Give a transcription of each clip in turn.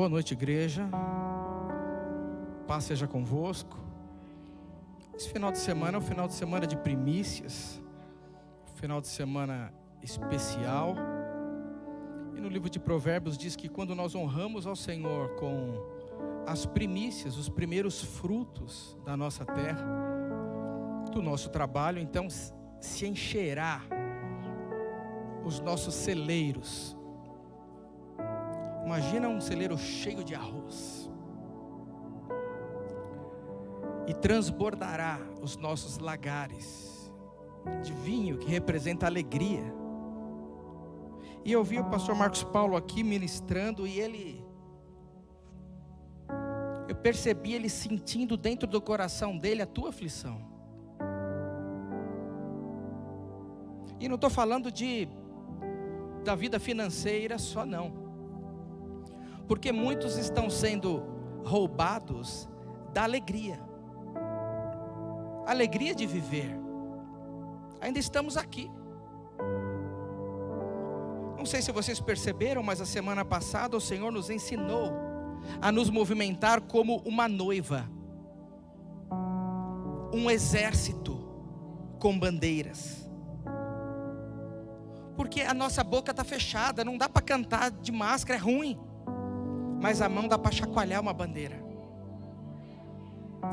Boa noite, igreja. Paz seja convosco. Esse final de semana é um final de semana de primícias, final de semana especial. E no livro de Provérbios diz que quando nós honramos ao Senhor com as primícias, os primeiros frutos da nossa terra, do nosso trabalho, então se encherá os nossos celeiros. Imagina um celeiro cheio de arroz, e transbordará os nossos lagares de vinho, que representa alegria. E eu vi o pastor Marcos Paulo aqui ministrando, e eu percebi ele sentindo dentro do coração dele a tua aflição. E não estou falando da vida financeira só, não. Porque muitos estão sendo roubados da alegria. Alegria de viver. Ainda estamos aqui. Não sei se vocês perceberam, mas a semana passada o Senhor nos ensinou a nos movimentar como uma noiva, um exército com bandeiras. Porque a nossa boca está fechada, não dá para cantar de máscara, é ruim. Mas a mão dá para chacoalhar uma bandeira.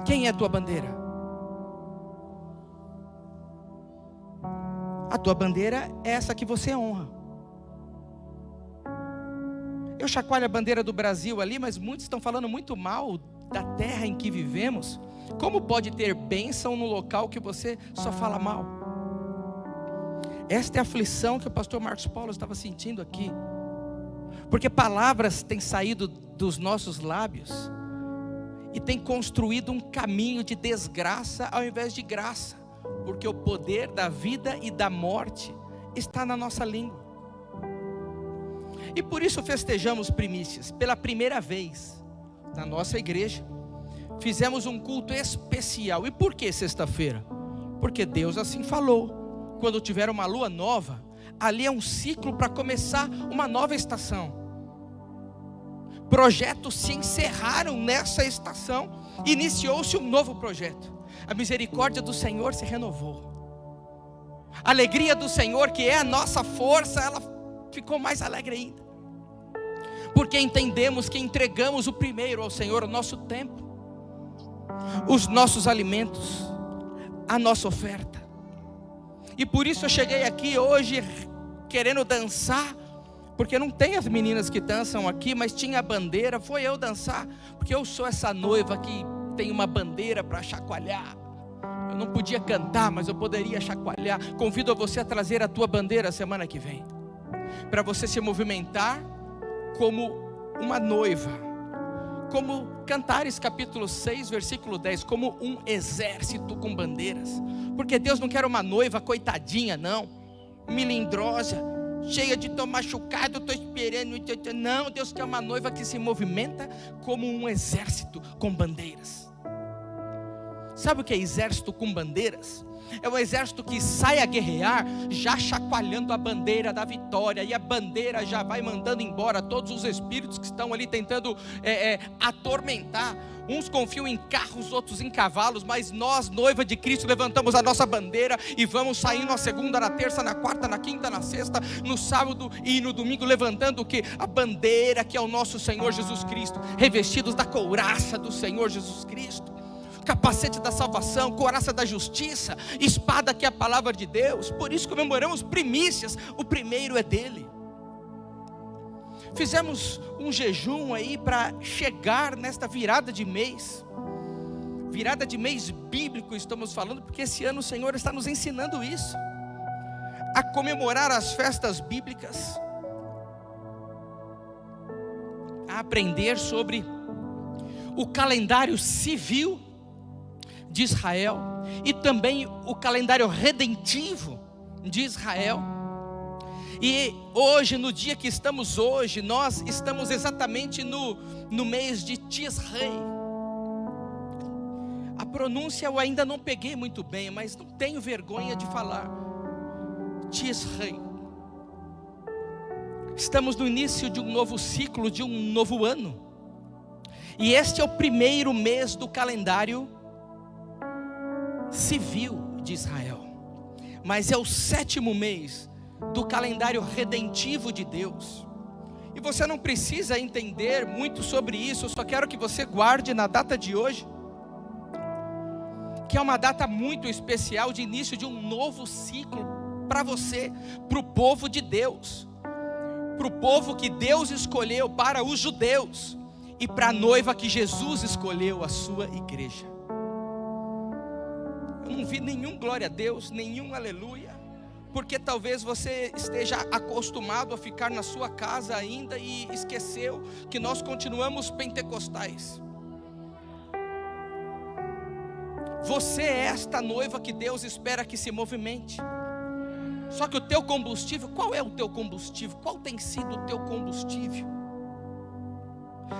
Quem é a tua bandeira? A tua bandeira é essa que você honra. Eu chacoalho a bandeira do Brasil ali, mas muitos estão falando muito mal da terra em que vivemos. Como pode ter bênção no local que você só fala mal? Esta é a aflição que o pastor Marcos Paulo estava sentindo aqui. Porque palavras têm saído dos nossos lábios e têm construído um caminho de desgraça ao invés de graça. Porque o poder da vida e da morte está na nossa língua. E por isso festejamos primícias. Pela primeira vez na nossa igreja, fizemos um culto especial. E por que sexta-feira? Porque Deus assim falou. Quando tiver uma lua nova, ali é um ciclo para começar uma nova estação. Projetos se encerraram nessa estação, iniciou-se um novo projeto. A misericórdia do Senhor se renovou. A alegria do Senhor, que é a nossa força, ela ficou mais alegre ainda. Porque entendemos que entregamos o primeiro ao Senhor, o nosso tempo, os nossos alimentos, a nossa oferta. E por isso eu cheguei aqui hoje querendo dançar, porque não tem as meninas que dançam aqui, mas tinha a bandeira, foi eu dançar, porque eu sou essa noiva que tem uma bandeira para chacoalhar. Eu não podia cantar, mas eu poderia chacoalhar. Convido você a trazer a tua bandeira semana que vem, para você se movimentar como uma noiva, como Cantares capítulo 6 versículo 10, como um exército com bandeiras. Porque Deus não quer uma noiva coitadinha, não, melindrosa, cheia de tô machucado, estou esperando. Não, Deus quer uma noiva que se movimenta como um exército com bandeiras. Sabe o que é exército com bandeiras? É um exército que sai a guerrear já chacoalhando a bandeira da vitória, e a bandeira já vai mandando embora todos os espíritos que estão ali tentando atormentar. Uns confiam em carros, outros em cavalos, mas nós, noiva de Cristo, levantamos a nossa bandeira e vamos saindo na segunda, na terça, na quarta, na quinta, na sexta, no sábado e no domingo, levantando o que? A bandeira que é o nosso Senhor Jesus Cristo, revestidos da couraça do Senhor Jesus Cristo, capacete da salvação, couraça da justiça, espada que é a palavra de Deus. Por isso comemoramos primícias, o primeiro é dele. Fizemos um jejum aí para chegar nesta virada de mês bíblico estamos falando, porque esse ano o Senhor está nos ensinando isso, a comemorar as festas bíblicas, a aprender sobre o calendário civil de Israel e também o calendário redentivo de Israel. E hoje, no dia que estamos hoje, nós estamos exatamente no mês de Tisrei. A pronúncia eu ainda não peguei muito bem, mas não tenho vergonha de falar. Tisrei. Estamos no início de um novo ciclo, de um novo ano. E este é o primeiro mês do calendário civil de Israel, mas é o 7º mês do calendário redentivo de Deus. E você não precisa entender muito sobre isso, eu só quero que você guarde na data de hoje, que é uma data muito especial de início de um novo ciclo para você, para o povo de Deus, para o povo que Deus escolheu, para os judeus, e para a noiva que Jesus escolheu, a sua igreja. Eu não vi nenhum glória a Deus, nenhum aleluia, porque talvez você esteja acostumado a ficar na sua casa ainda e esqueceu que nós continuamos pentecostais. Você é esta noiva que Deus espera que se movimente. Só que o teu combustível, qual é o teu combustível? Qual tem sido o teu combustível?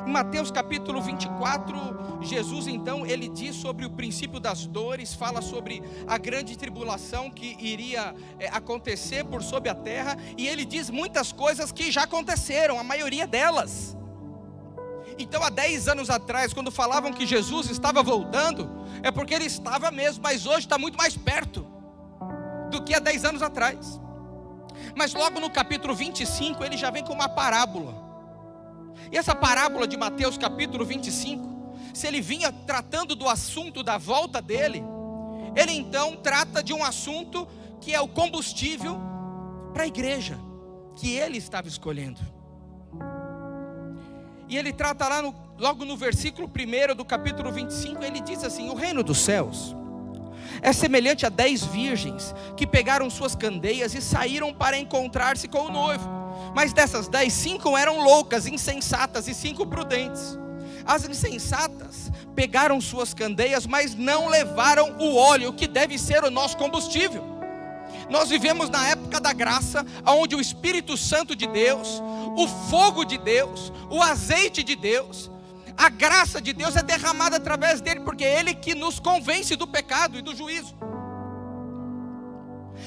Em Mateus capítulo 24, Jesus então, ele diz sobre o princípio das dores, fala sobre a grande tribulação que iria acontecer por sobre a terra, e ele diz muitas coisas que já aconteceram, a maioria delas. Então há 10 anos atrás, quando falavam que Jesus estava voltando, é porque ele estava mesmo, mas hoje está muito mais perto do que há 10 anos atrás. Mas logo no capítulo 25, ele já vem com uma parábola. E essa parábola de Mateus capítulo 25, se ele vinha tratando do assunto da volta dele, ele então trata de um assunto que é o combustível para a igreja, que ele estava escolhendo. E ele trata lá, logo no versículo 1 do capítulo 25, ele diz assim: o reino dos céus é semelhante a 10 virgens que pegaram suas candeias e saíram para encontrar-se com o noivo. Mas dessas 10, 5 eram loucas, insensatas, e 5 prudentes. As insensatas pegaram suas candeias, mas não levaram o óleo, que deve ser o nosso combustível. Nós vivemos na época da graça, onde o Espírito Santo de Deus, o fogo de Deus, o azeite de Deus, a graça de Deus é derramada através dele, porque é ele que nos convence do pecado e do juízo.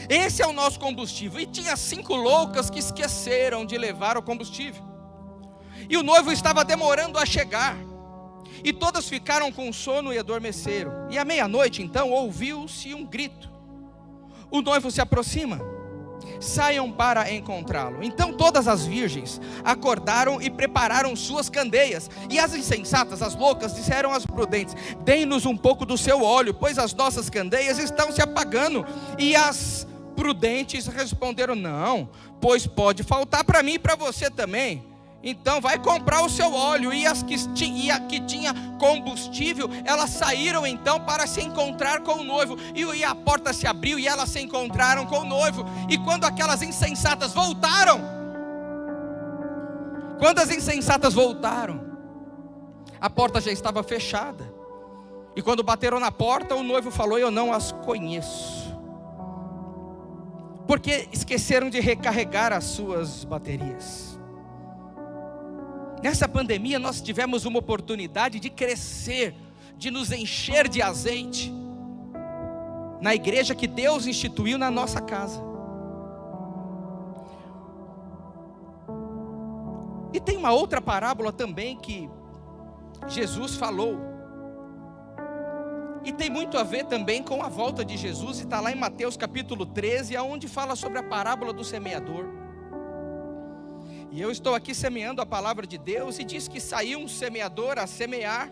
Esse é o nosso combustível. E tinha 5 loucas que esqueceram de levar o combustível, e o noivo estava demorando a chegar, e todas ficaram com sono e adormeceram. E à meia-noite então ouviu-se um grito: o noivo se aproxima, saiam para encontrá-lo. Então todas as virgens acordaram e prepararam suas candeias. E as insensatas, as loucas, disseram às prudentes: deem-nos um pouco do seu óleo, pois as nossas candeias estão se apagando. E as prudentes responderam: não, pois pode faltar para mim e para você também. Então vai comprar o seu óleo. E a que tinha combustível, elas saíram então para se encontrar com o noivo. E a porta se abriu e elas se encontraram com o noivo. E quando aquelas insensatas voltaram, a porta já estava fechada. E quando bateram na porta, o noivo falou: eu não as conheço. Porque esqueceram de recarregar as suas baterias. Nessa pandemia nós tivemos uma oportunidade de crescer, de nos encher de azeite, na igreja que Deus instituiu na nossa casa. E tem uma outra parábola também que Jesus falou, e tem muito a ver também com a volta de Jesus, e está lá em Mateus capítulo 13, onde fala sobre a parábola do semeador. E eu estou aqui semeando a palavra de Deus, e diz que saiu um semeador a semear.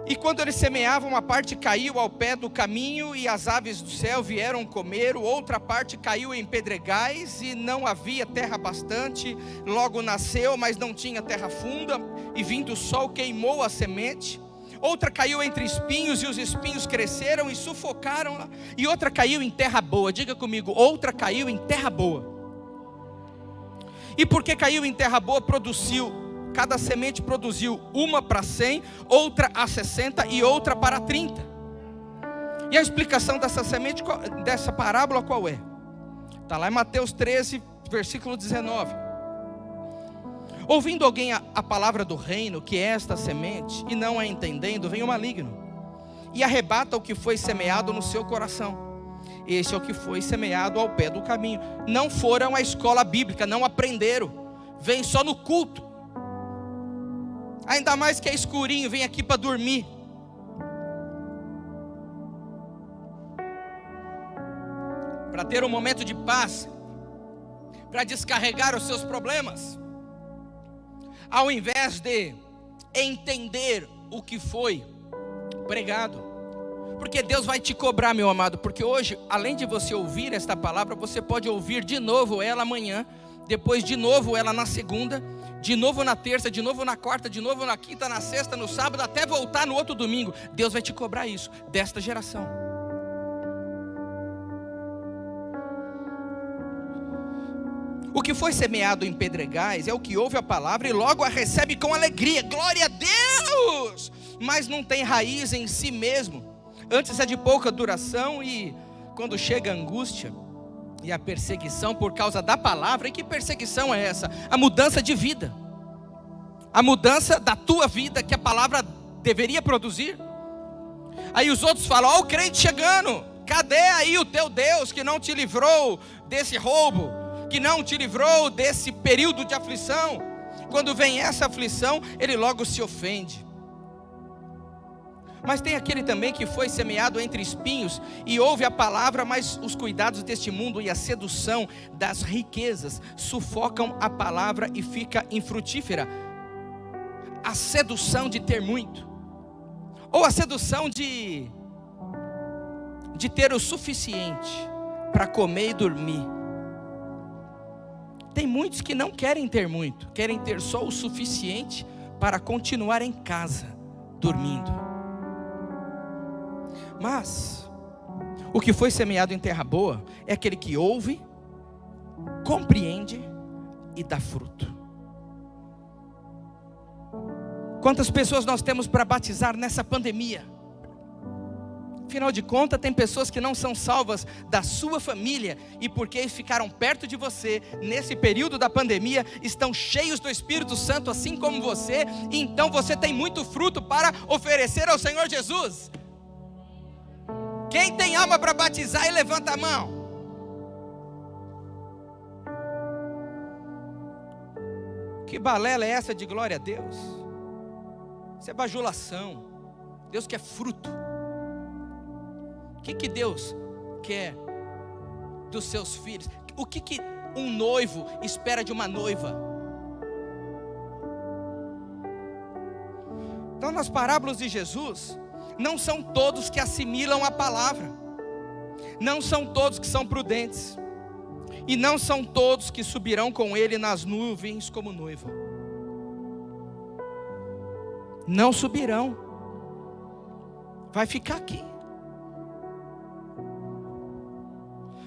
E quando ele semeava, uma parte caiu ao pé do caminho, e as aves do céu vieram comer. Outra parte caiu em pedregais, e não havia terra bastante. Logo nasceu, mas não tinha terra funda, e vindo o sol queimou a semente. Outra caiu entre espinhos, e os espinhos cresceram e sufocaram-la. E outra caiu em terra boa. Diga comigo: outra caiu em terra boa. E porque caiu em terra boa, cada semente produziu uma para 100, outra a 60 e outra para 30. E a explicação dessa semente, dessa parábola qual é? Está lá em Mateus 13, versículo 19. Ouvindo alguém a palavra do reino, que é esta semente, e não a entendendo, vem o maligno e arrebata o que foi semeado no seu coração. Esse é o que foi semeado ao pé do caminho. Não foram à escola bíblica, não aprenderam, vem só no culto. ainda mais que é escurinho, vem aqui para dormir. Para ter um momento de paz, para descarregar os seus problemas, ao invés de entender o que foi pregado. Porque Deus vai te cobrar, meu amado, porque hoje, além de você ouvir esta palavra, você pode ouvir de novo ela amanhã, depois de novo ela na segunda, de novo na terça, de novo na quarta, de novo na quinta, na sexta, no sábado, até voltar no outro domingo. Deus vai te cobrar isso, desta geração. O que foi semeado em pedregais é o que ouve a palavra e logo a recebe com alegria, glória a Deus, mas não tem raiz em si mesmo, antes é de pouca duração, e quando chega a angústia e a perseguição por causa da palavra. E que perseguição é essa? A mudança de vida, a mudança da tua vida que a palavra deveria produzir. Aí os outros falam: ó, o crente chegando, cadê aí o teu Deus que não te livrou desse roubo, que não te livrou desse período de aflição? Quando vem essa aflição, ele logo se ofende. Mas tem aquele também que foi semeado entre espinhos e ouve a palavra, mas os cuidados deste mundo e a sedução das riquezas sufocam a palavra e fica infrutífera. A sedução de ter muito, ou a sedução de ter o suficiente para comer e dormir. Tem muitos que não querem ter muito, querem ter só o suficiente para continuar em casa, dormindo. Mas o que foi semeado em terra boa é aquele que ouve, compreende e dá fruto. Quantas pessoas nós temos para batizar nessa pandemia? Afinal de contas, tem pessoas que não são salvas da sua família, e porque ficaram perto de você nesse período da pandemia, estão cheios do Espírito Santo assim como você, e então você tem muito fruto para oferecer ao Senhor Jesus. Quem tem alma para batizar e levanta a mão? Que balela é essa de glória a Deus? Isso é bajulação. Deus quer fruto. O que Deus quer dos seus filhos? O que um noivo espera de uma noiva? Então, nas parábolas de Jesus, não são todos que assimilam a palavra, não são todos que são prudentes, e não são todos que subirão com ele nas nuvens como noiva. Não subirão, vai ficar aqui.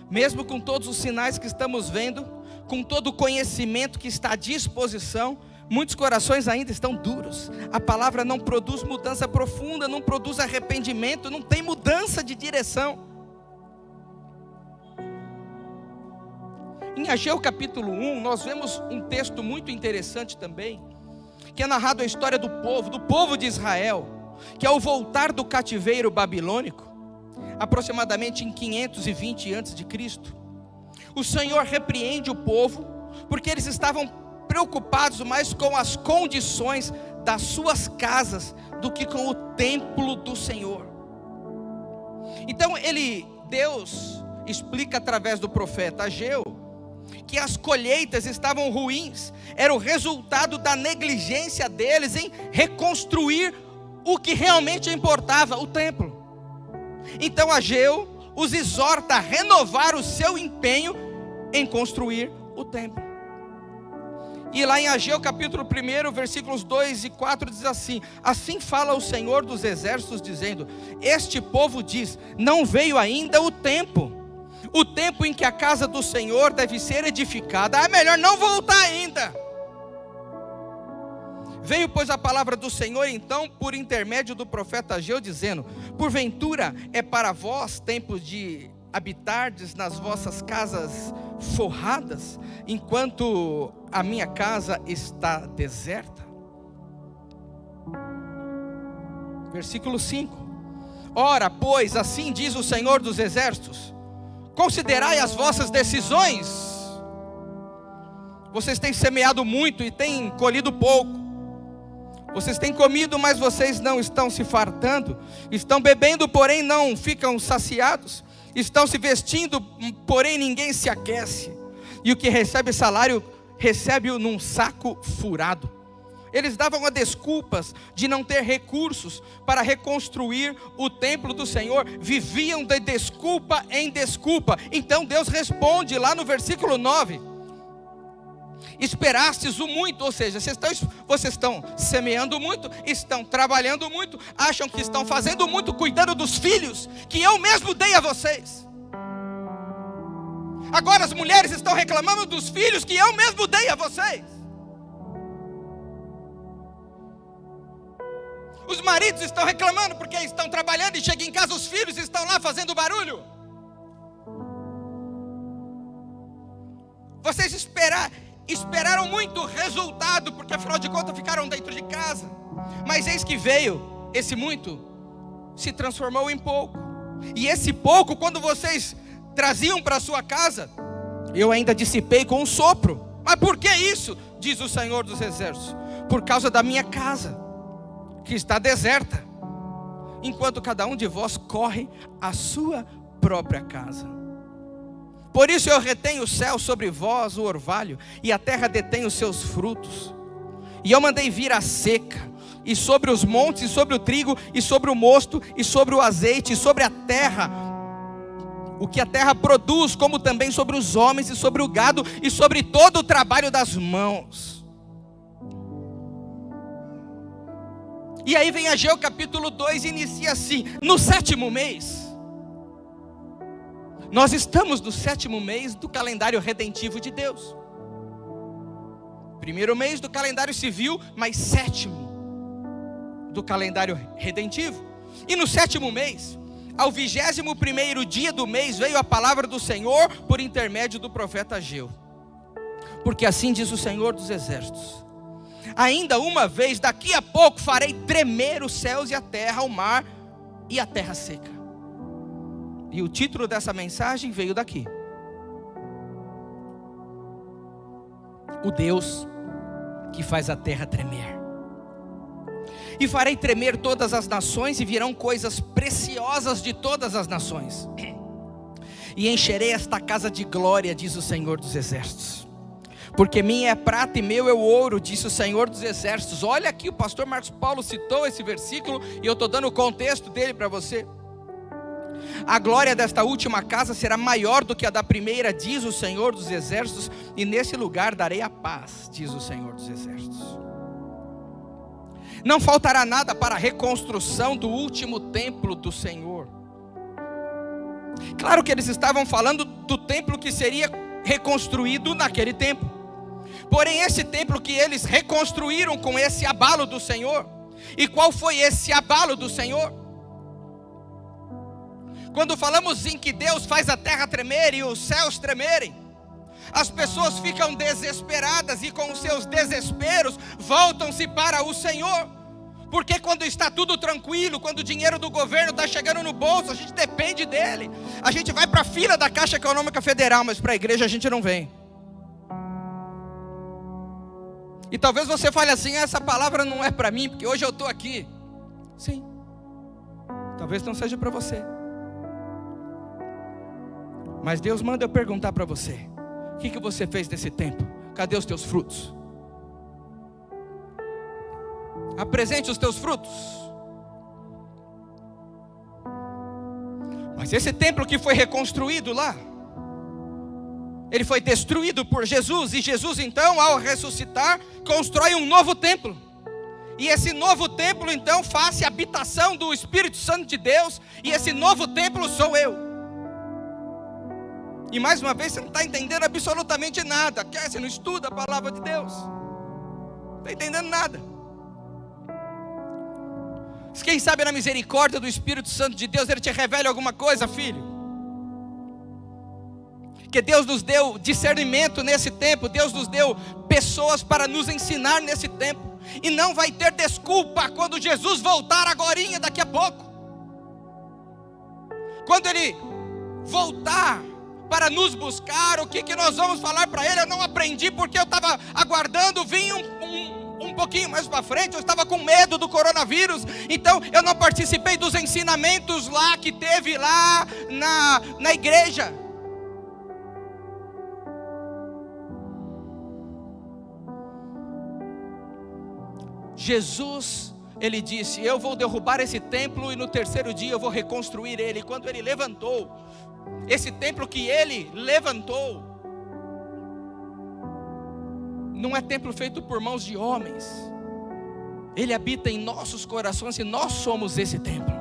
Mesmo com todos os sinais que estamos vendo, com todo o conhecimento que está à disposição, muitos corações ainda estão duros. A palavra não produz mudança profunda, não produz arrependimento, não tem mudança de direção. Em Ageu capítulo 1, nós vemos um texto muito interessante também, que é narrado a história do povo de Israel, que ao voltar do cativeiro babilônico, aproximadamente em 520 a.C., o Senhor repreende o povo, porque eles estavam preocupados mais com as condições das suas casas do que com o templo do Senhor. Então Deus explica através do profeta Ageu que as colheitas estavam ruins, era o resultado da negligência deles em reconstruir o que realmente importava, o templo. Então Ageu os exorta a renovar o seu empenho em construir o templo. E lá em Ageu capítulo 1, versículos 2 e 4 diz assim: assim fala o Senhor dos exércitos dizendo: este povo diz, não veio ainda o tempo em que a casa do Senhor deve ser edificada. É melhor não voltar ainda. Veio, pois, a palavra do Senhor, então, por intermédio do profeta Ageu, dizendo: porventura é para vós tempo de habitardes nas vossas casas forradas, enquanto a minha casa está deserta? Versículo 5: ora, pois, assim diz o Senhor dos exércitos, considerai as vossas decisões. Vocês têm semeado muito e têm colhido pouco. Vocês têm comido, mas vocês não estão se fartando. Estão bebendo, porém não ficam saciados. Estão se vestindo, porém ninguém se aquece. E o que recebe salário, recebe-o num saco furado. Eles davam a desculpas de não ter recursos para reconstruir o templo do Senhor. Viviam de desculpa em desculpa. Então Deus responde lá no versículo 9. Esperastes o muito, ou seja, vocês estão semeando muito, estão trabalhando muito, acham que estão fazendo muito, cuidando dos filhos que eu mesmo dei a vocês. Agora as mulheres estão reclamando dos filhos que eu mesmo dei a vocês. Os maridos estão reclamando porque estão trabalhando e chegam em casa, os filhos estão lá fazendo barulho. Vocês esperaram muito resultado, porque afinal de contas ficaram dentro de casa. Mas eis que veio, esse muito se transformou em pouco. E esse pouco, quando vocês traziam para sua casa, eu ainda dissipei com um sopro. Mas por que isso? Diz o Senhor dos Exércitos. Por causa da minha casa, que está deserta, enquanto cada um de vós corre à sua própria casa. Por isso eu retenho o céu sobre vós, o orvalho, e a terra detém os seus frutos. E eu mandei vir a seca, e sobre os montes, e sobre o trigo, e sobre o mosto, e sobre o azeite, e sobre a terra, o que a terra produz, como também sobre os homens, e sobre o gado, e sobre todo o trabalho das mãos. E aí vem Ageu capítulo 2 e inicia assim: no 7º mês. Nós estamos no 7º mês do calendário redentivo de Deus. 1º mês do calendário civil, mas 7º do calendário redentivo. E no 7º mês, ao 21º dia do mês, veio a palavra do Senhor por intermédio do profeta Ageu. Porque assim diz o Senhor dos Exércitos: ainda uma vez, daqui a pouco, farei tremer os céus e a terra, o mar e a terra seca. E o título dessa mensagem veio daqui: o Deus que faz a terra tremer. E farei tremer todas as nações, e virão coisas preciosas de todas as nações. E encherei esta casa de glória, diz o Senhor dos Exércitos. Porque minha é prata e meu é o ouro, disse o Senhor dos Exércitos. Olha aqui, o pastor Marcos Paulo citou esse versículo, e eu estou dando o contexto dele para você. A glória desta última casa será maior do que a da primeira, diz o Senhor dos Exércitos, e nesse lugar darei a paz, diz o Senhor dos Exércitos. Não faltará nada para a reconstrução do último templo do Senhor. Claro que eles estavam falando do templo que seria reconstruído naquele tempo. Porém, esse templo que eles reconstruíram com esse abalo do Senhor. E qual foi esse abalo do Senhor? Quando falamos em que Deus faz a terra tremer e os céus tremerem, as pessoas ficam desesperadas e com os seus desesperos voltam-se para o Senhor. Porque quando está tudo tranquilo, quando o dinheiro do governo está chegando no bolso, a gente depende dele. A gente vai para a fila da Caixa Econômica Federal, mas para a igreja a gente não vem. E talvez você fale assim: essa palavra não é para mim, porque hoje eu estou aqui. Sim, talvez não seja para você. Mas Deus manda eu perguntar para você: o que você fez nesse tempo? Cadê os teus frutos? Apresente os teus frutos. Mas esse templo que foi reconstruído lá, ele foi destruído por Jesus. E Jesus então, ao ressuscitar, constrói um novo templo. E esse novo templo então faz a habitação do Espírito Santo de Deus. E esse novo templo sou eu. E mais uma vez você não está entendendo absolutamente nada. Você não estuda a palavra de Deus, não está entendendo nada. Quem sabe na misericórdia do Espírito Santo de Deus ele te revele alguma coisa, filho. Que Deus nos deu discernimento nesse tempo. Deus nos deu pessoas para nos ensinar nesse tempo. E não vai ter desculpa quando Jesus voltar agorinha, daqui a pouco. Quando Ele voltar para nos buscar, o que nós vamos falar para Ele? Eu não aprendi porque eu estava aguardando vir um pouquinho mais para frente, eu estava com medo do coronavírus, então eu não participei dos ensinamentos lá que teve lá na igreja. Jesus, ele disse: eu vou derrubar esse templo e no terceiro dia eu vou reconstruir ele. Quando ele levantou esse templo que ele levantou, não é templo feito por mãos de homens. Ele habita em nossos corações e nós somos esse templo.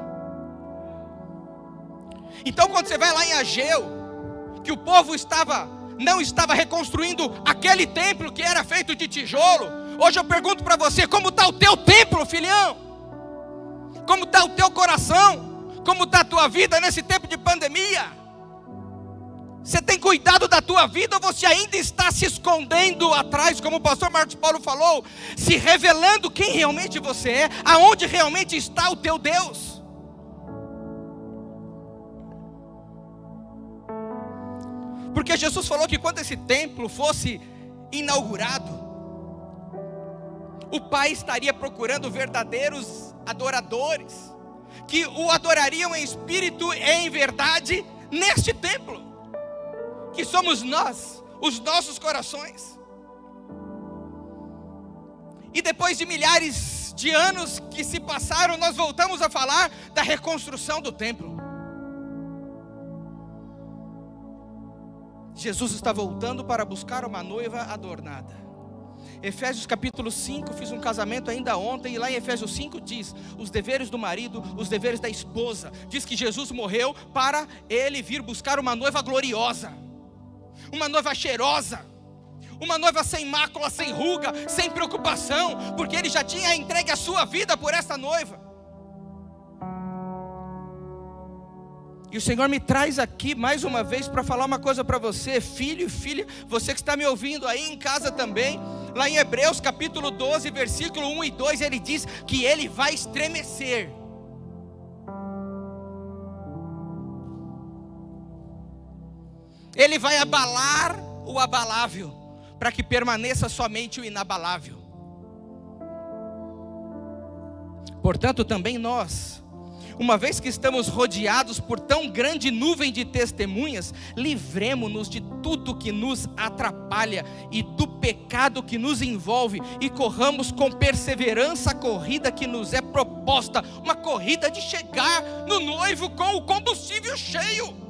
Então quando você vai lá em Ageu, que o povo não estava reconstruindo aquele templo que era feito de tijolo, hoje eu pergunto para você: como está o teu templo, filhão? Como está o teu coração? Como está a tua vida nesse tempo de pandemia? Você tem cuidado da tua vida ou você ainda está se escondendo atrás, como o pastor Marcos Paulo falou, se revelando quem realmente você é, aonde realmente está o teu Deus? Porque Jesus falou que quando esse templo fosse inaugurado, o Pai estaria procurando verdadeiros adoradores, que o adorariam em espírito e em verdade, neste templo, que somos nós, os nossos corações. E depois de milhares de anos que se passaram, nós voltamos a falar da reconstrução do templo. Jesus está voltando para buscar uma noiva adornada. Efésios capítulo 5, fiz um casamento ainda ontem, e lá em Efésios 5 diz os deveres do marido, os deveres da esposa. Diz que Jesus morreu para ele vir buscar uma noiva gloriosa, uma noiva cheirosa, uma noiva sem mácula, sem ruga, sem preocupação, porque ele já tinha entregue a sua vida por essa noiva. E o Senhor me traz aqui mais uma vez para falar uma coisa para você, filho e filha, você que está me ouvindo aí em casa também. Lá em Hebreus capítulo 12, versículo 1 e 2, ele diz que ele vai estremecer. Ele vai abalar o abalável, para que permaneça somente o inabalável. Portanto, também nós, uma vez que estamos rodeados por tão grande nuvem de testemunhas, livremo-nos de tudo que nos atrapalha e do pecado que nos envolve, e corramos com perseverança a corrida que nos é proposta, uma corrida de chegar no noivo com o combustível cheio.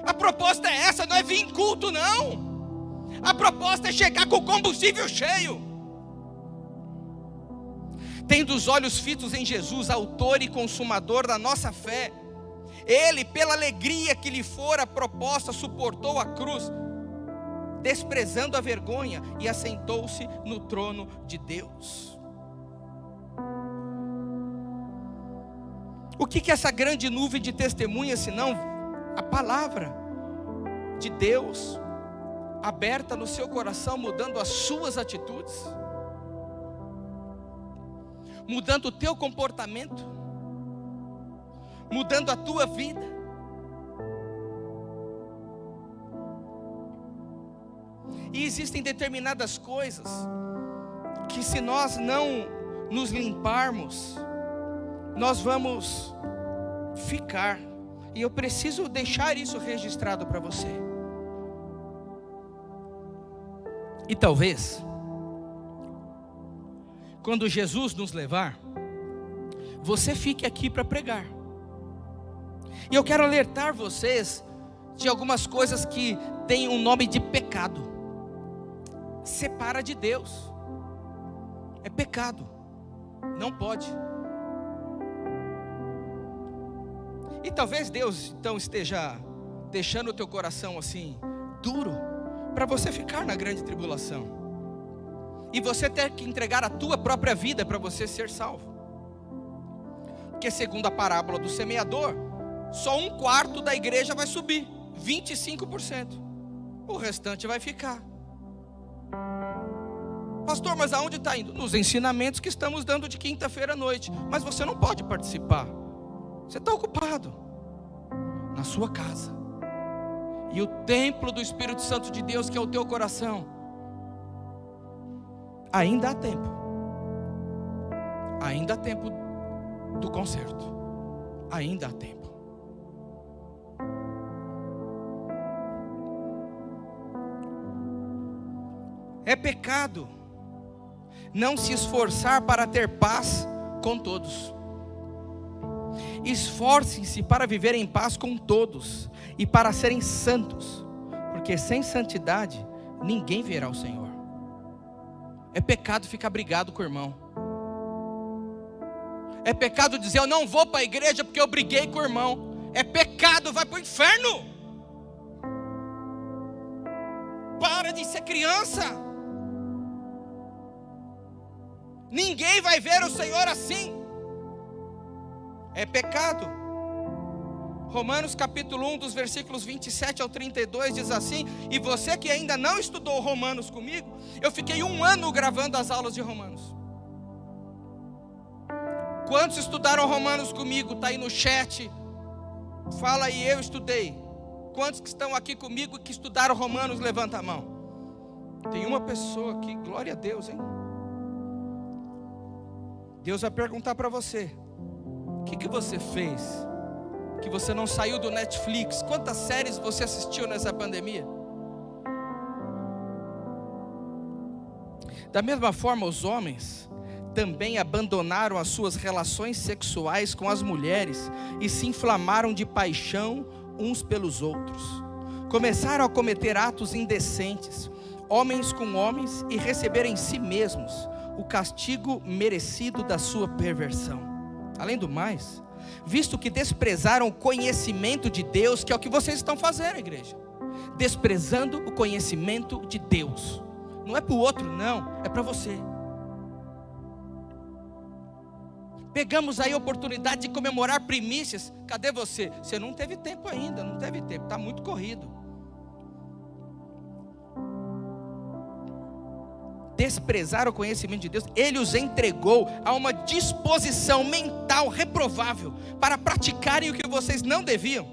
A proposta é essa, não é vir em culto não, a proposta é chegar com o combustível cheio. Tendo os olhos fitos em Jesus, autor e consumador da nossa fé, ele, pela alegria que lhe fora proposta, suportou a cruz, desprezando a vergonha, e assentou-se no trono de Deus. O que é essa grande nuvem de testemunhas, senão a palavra de Deus aberta no seu coração, mudando as suas atitudes, mudando o teu comportamento, mudando a tua vida. E existem determinadas coisas que, se nós não nos limparmos, nós vamos ficar. E eu preciso deixar isso registrado para você. E talvez, quando Jesus nos levar, você fique aqui para pregar. E eu quero alertar vocês de algumas coisas que têm um nome de pecado. Separa de Deus. É pecado. Não pode. E talvez Deus então esteja deixando o teu coração assim, duro, para você ficar na grande tribulação, e você ter que entregar a tua própria vida para você ser salvo. Porque segundo a parábola do semeador, só 1/4 da igreja vai subir, 25%. O restante vai ficar. Pastor, mas aonde está indo? Nos ensinamentos que estamos dando de quinta-feira à noite. Mas você não pode participar. Você está ocupado na sua casa. E o templo do Espírito Santo de Deus, que é o teu coração, ainda há tempo. Ainda há tempo do conserto. Ainda há tempo. É pecado não se esforçar para ter paz com todos. Esforcem-se para viver em paz com todos e para serem santos, porque sem santidade ninguém verá o Senhor. É pecado ficar brigado com o irmão. É pecado dizer eu não vou para a igreja porque eu briguei com o irmão. É pecado, vai para o inferno. Para de ser criança. Ninguém vai ver o Senhor assim. É pecado. Romanos capítulo 1, dos versículos 27 ao 32 diz assim: e você que ainda não estudou Romanos comigo, eu fiquei 1 ano gravando as aulas de Romanos. Quantos estudaram Romanos comigo? Está aí no chat. Fala aí, eu estudei. Quantos que estão aqui comigo que estudaram Romanos, levanta a mão. Tem uma pessoa aqui, glória a Deus, hein? Deus vai perguntar para você: o que você fez? Que você não saiu do Netflix? Quantas séries você assistiu nessa pandemia? Da mesma forma, os homens também abandonaram as suas relações sexuais com as mulheres e se inflamaram de paixão uns pelos outros. Começaram a cometer atos indecentes, homens com homens, e receberam em si mesmos o castigo merecido da sua perversão. Além do mais, visto que desprezaram o conhecimento de Deus, que é o que vocês estão fazendo, igreja, desprezando o conhecimento de Deus. Não é para o outro, não, é para você. Pegamos aí a oportunidade de comemorar primícias. Cadê você? Você não teve tempo ainda, não teve tempo, está muito corrido. Desprezar o conhecimento de Deus, Ele os entregou a uma disposição mental reprovável para praticarem o que vocês não deviam.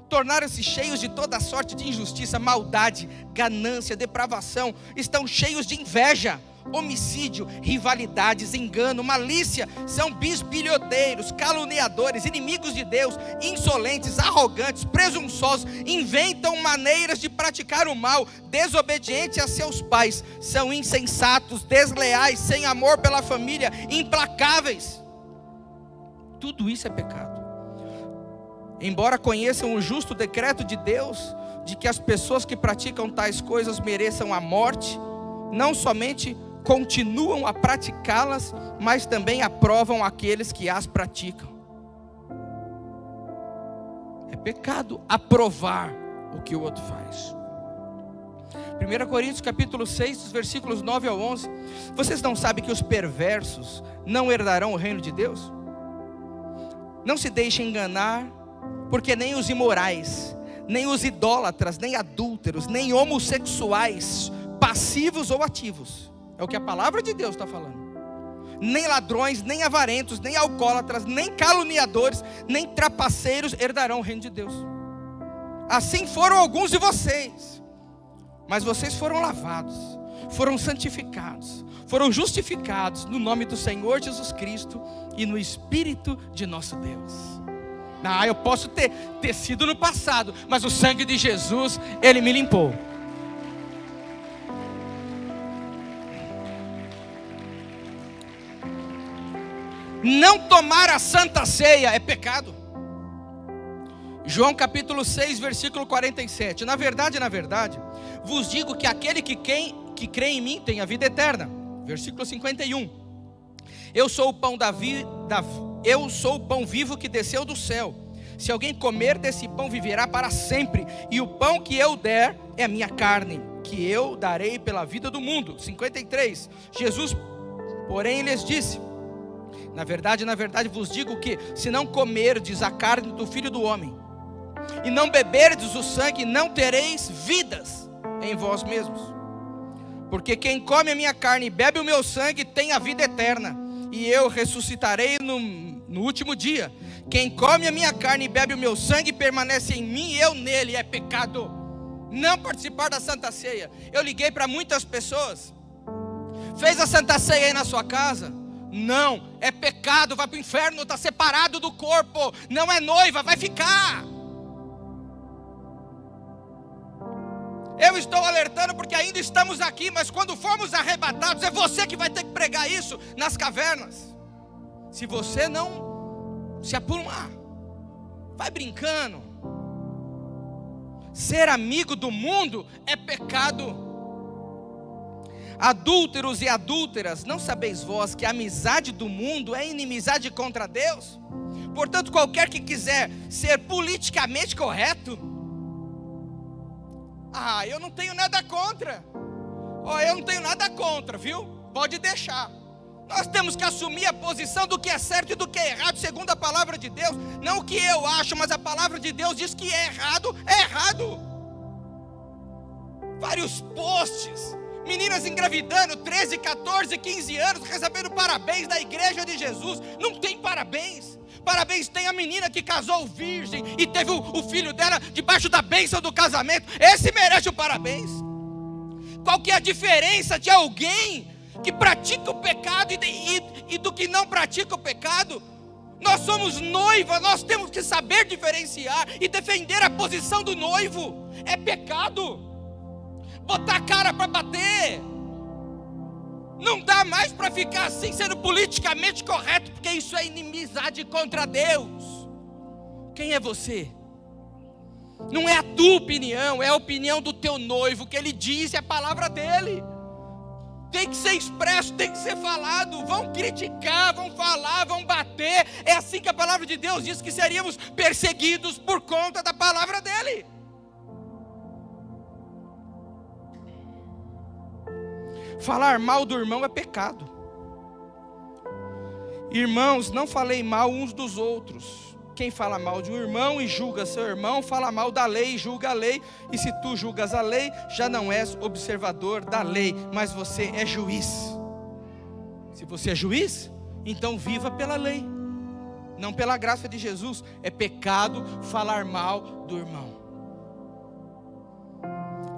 Tornaram-se cheios de toda sorte de injustiça, maldade, ganância, depravação. Estão cheios de inveja, homicídio, rivalidades, engano, malícia. São bisbilhoteiros, caluniadores, inimigos de Deus, insolentes, arrogantes, presunçosos. Inventam maneiras de praticar o mal, desobedientes a seus pais. São insensatos, desleais, sem amor pela família, implacáveis. Tudo isso é pecado. Embora conheçam o justo decreto de Deus, de que as pessoas que praticam tais coisas mereçam a morte, não somente continuam a praticá-las, mas também aprovam aqueles que as praticam. É pecado aprovar o que o outro faz. 1 Coríntios capítulo 6, dos versículos 9 ao 11. Vocês não sabem que os perversos não herdarão o reino de Deus? Não se deixem enganar, porque nem os imorais, nem os idólatras, nem adúlteros, nem homossexuais, passivos ou ativos, é o que a palavra de Deus está falando, nem ladrões, nem avarentos, nem alcoólatras, nem caluniadores, nem trapaceiros herdarão o reino de Deus. Assim foram alguns de vocês, mas vocês foram lavados, foram santificados, foram justificados no nome do Senhor Jesus Cristo e no Espírito de nosso Deus. Eu posso ter sido no passado, mas o sangue de Jesus, Ele me limpou. Não tomar a santa ceia é pecado. João capítulo 6, versículo 47. Na verdade, vos digo que aquele que crê em mim tem a vida eterna. Versículo 51. Eu sou o pão eu sou o pão vivo que desceu do céu. Se alguém comer desse pão, viverá para sempre. E o pão que eu der é a minha carne, que eu darei pela vida do mundo. 53. Jesus, porém, lhes disse: na verdade vos digo que, se não comerdes a carne do Filho do Homem, e não beberdes o sangue, não tereis vidas em vós mesmos. Porque quem come a minha carne e bebe o meu sangue tem a vida eterna, e eu ressuscitarei no último dia. Quem come a minha carne e bebe o meu sangue permanece em mim e eu nele. É pecado não participar da Santa Ceia. Eu liguei para muitas pessoas Fez a Santa Ceia aí na sua casa? Não, é pecado, vai para o inferno, está separado do corpo, não é noiva, vai ficar. Eu estou alertando porque ainda estamos aqui, mas quando formos arrebatados, é você que vai ter que pregar isso nas cavernas. Se você não se aprumar, vai brincando. Ser amigo do mundo é pecado. Adúlteros e adúlteras, não sabeis vós que a amizade do mundo é inimizade contra Deus? Portanto, qualquer que quiser ser politicamente correto, eu não tenho nada contra. Eu não tenho nada contra, viu? Pode deixar. Nós temos que assumir a posição do que é certo e do que é errado, segundo a palavra de Deus. Não o que eu acho, mas a palavra de Deus diz que é errado, é errado. Vários posts, meninas engravidando, 13, 14, 15 anos, recebendo parabéns da igreja de Jesus. Não tem parabéns. Parabéns tem a menina que casou virgem e teve o filho dela debaixo da bênção do casamento. Esse merece o parabéns. Qual que é a diferença de alguém que pratica o pecado e do que não pratica o pecado? Nós somos noiva, nós temos que saber diferenciar e defender a posição do noivo. É pecado botar a cara para bater. Não dá mais para ficar assim, sendo politicamente correto, porque isso é inimizade contra Deus. Quem é você? Não é a tua opinião, é a opinião do teu noivo, que ele diz, é a palavra dele. Tem que ser expresso, tem que ser falado. Vão criticar, vão falar, vão bater. É assim que a palavra de Deus diz que seríamos perseguidos por conta da palavra dele. Falar mal do irmão é pecado. Irmãos, não falei mal uns dos outros. Quem fala mal de um irmão e julga seu irmão, fala mal da lei e julga a lei. E se tu julgas a lei, já não és observador da lei, mas você é juiz. Se você é juiz, então viva pela lei, não pela graça de Jesus. É pecado falar mal do irmão.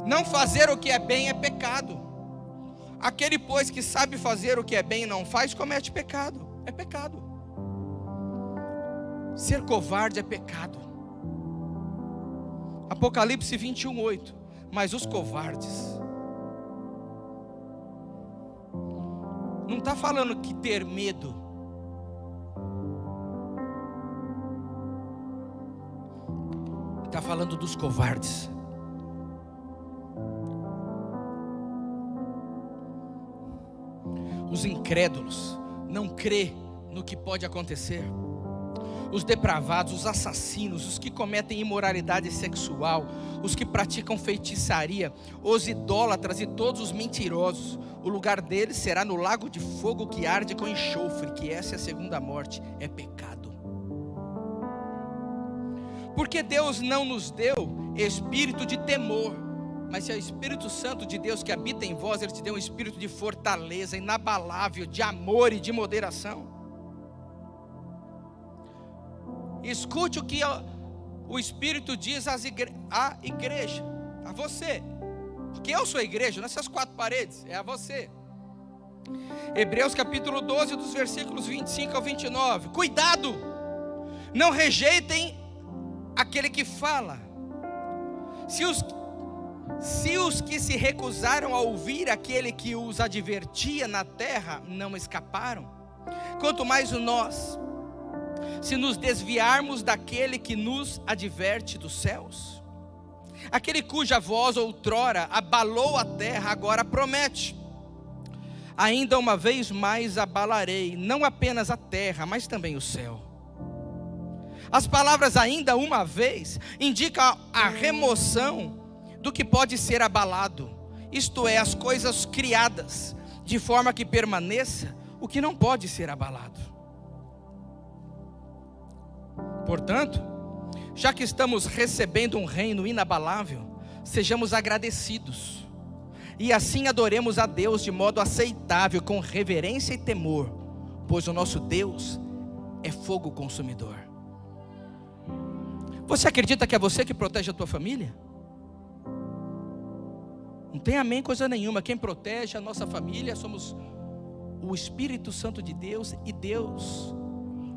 Não fazer o que é bem é pecado. Aquele, pois, que sabe fazer o que é bem e não faz, comete pecado. É pecado. Ser covarde é pecado. Apocalipse 21:8. Mas os covardes, não está falando que ter medo. Está falando dos covardes. Os incrédulos, não crê no que pode acontecer. Os depravados, os assassinos, os que cometem imoralidade sexual, os que praticam feitiçaria, os idólatras e todos os mentirosos, o lugar deles será no lago de fogo que arde com enxofre, que essa é a segunda morte, é pecado. Porque Deus não nos deu espírito de temor, mas se é o Espírito Santo de Deus que habita em vós, Ele te deu um espírito de fortaleza, inabalável, de amor e de moderação. Escute o que o Espírito diz à igreja, a você, porque eu sou a igreja, nessas quatro paredes, é a você. Hebreus capítulo 12, dos versículos 25 ao 29. Cuidado, não rejeitem aquele que fala. Se os que se recusaram a ouvir aquele que os advertia na terra não escaparam, quanto mais nós, se nos desviarmos daquele que nos adverte dos céus. Aquele cuja voz outrora abalou a terra, agora promete: ainda uma vez mais abalarei, não apenas a terra, mas também o céu. As palavras ainda uma vez indicam a remoção do que pode ser abalado, isto é, as coisas criadas, de forma que permaneça o que não pode ser abalado. Portanto, já que estamos recebendo um reino inabalável, sejamos agradecidos, e assim adoremos a Deus de modo aceitável, com reverência e temor, pois o nosso Deus é fogo consumidor. Você acredita que é você que protege a tua família? Não tem amém coisa nenhuma. Quem protege a nossa família somos o Espírito Santo de Deus e Deus.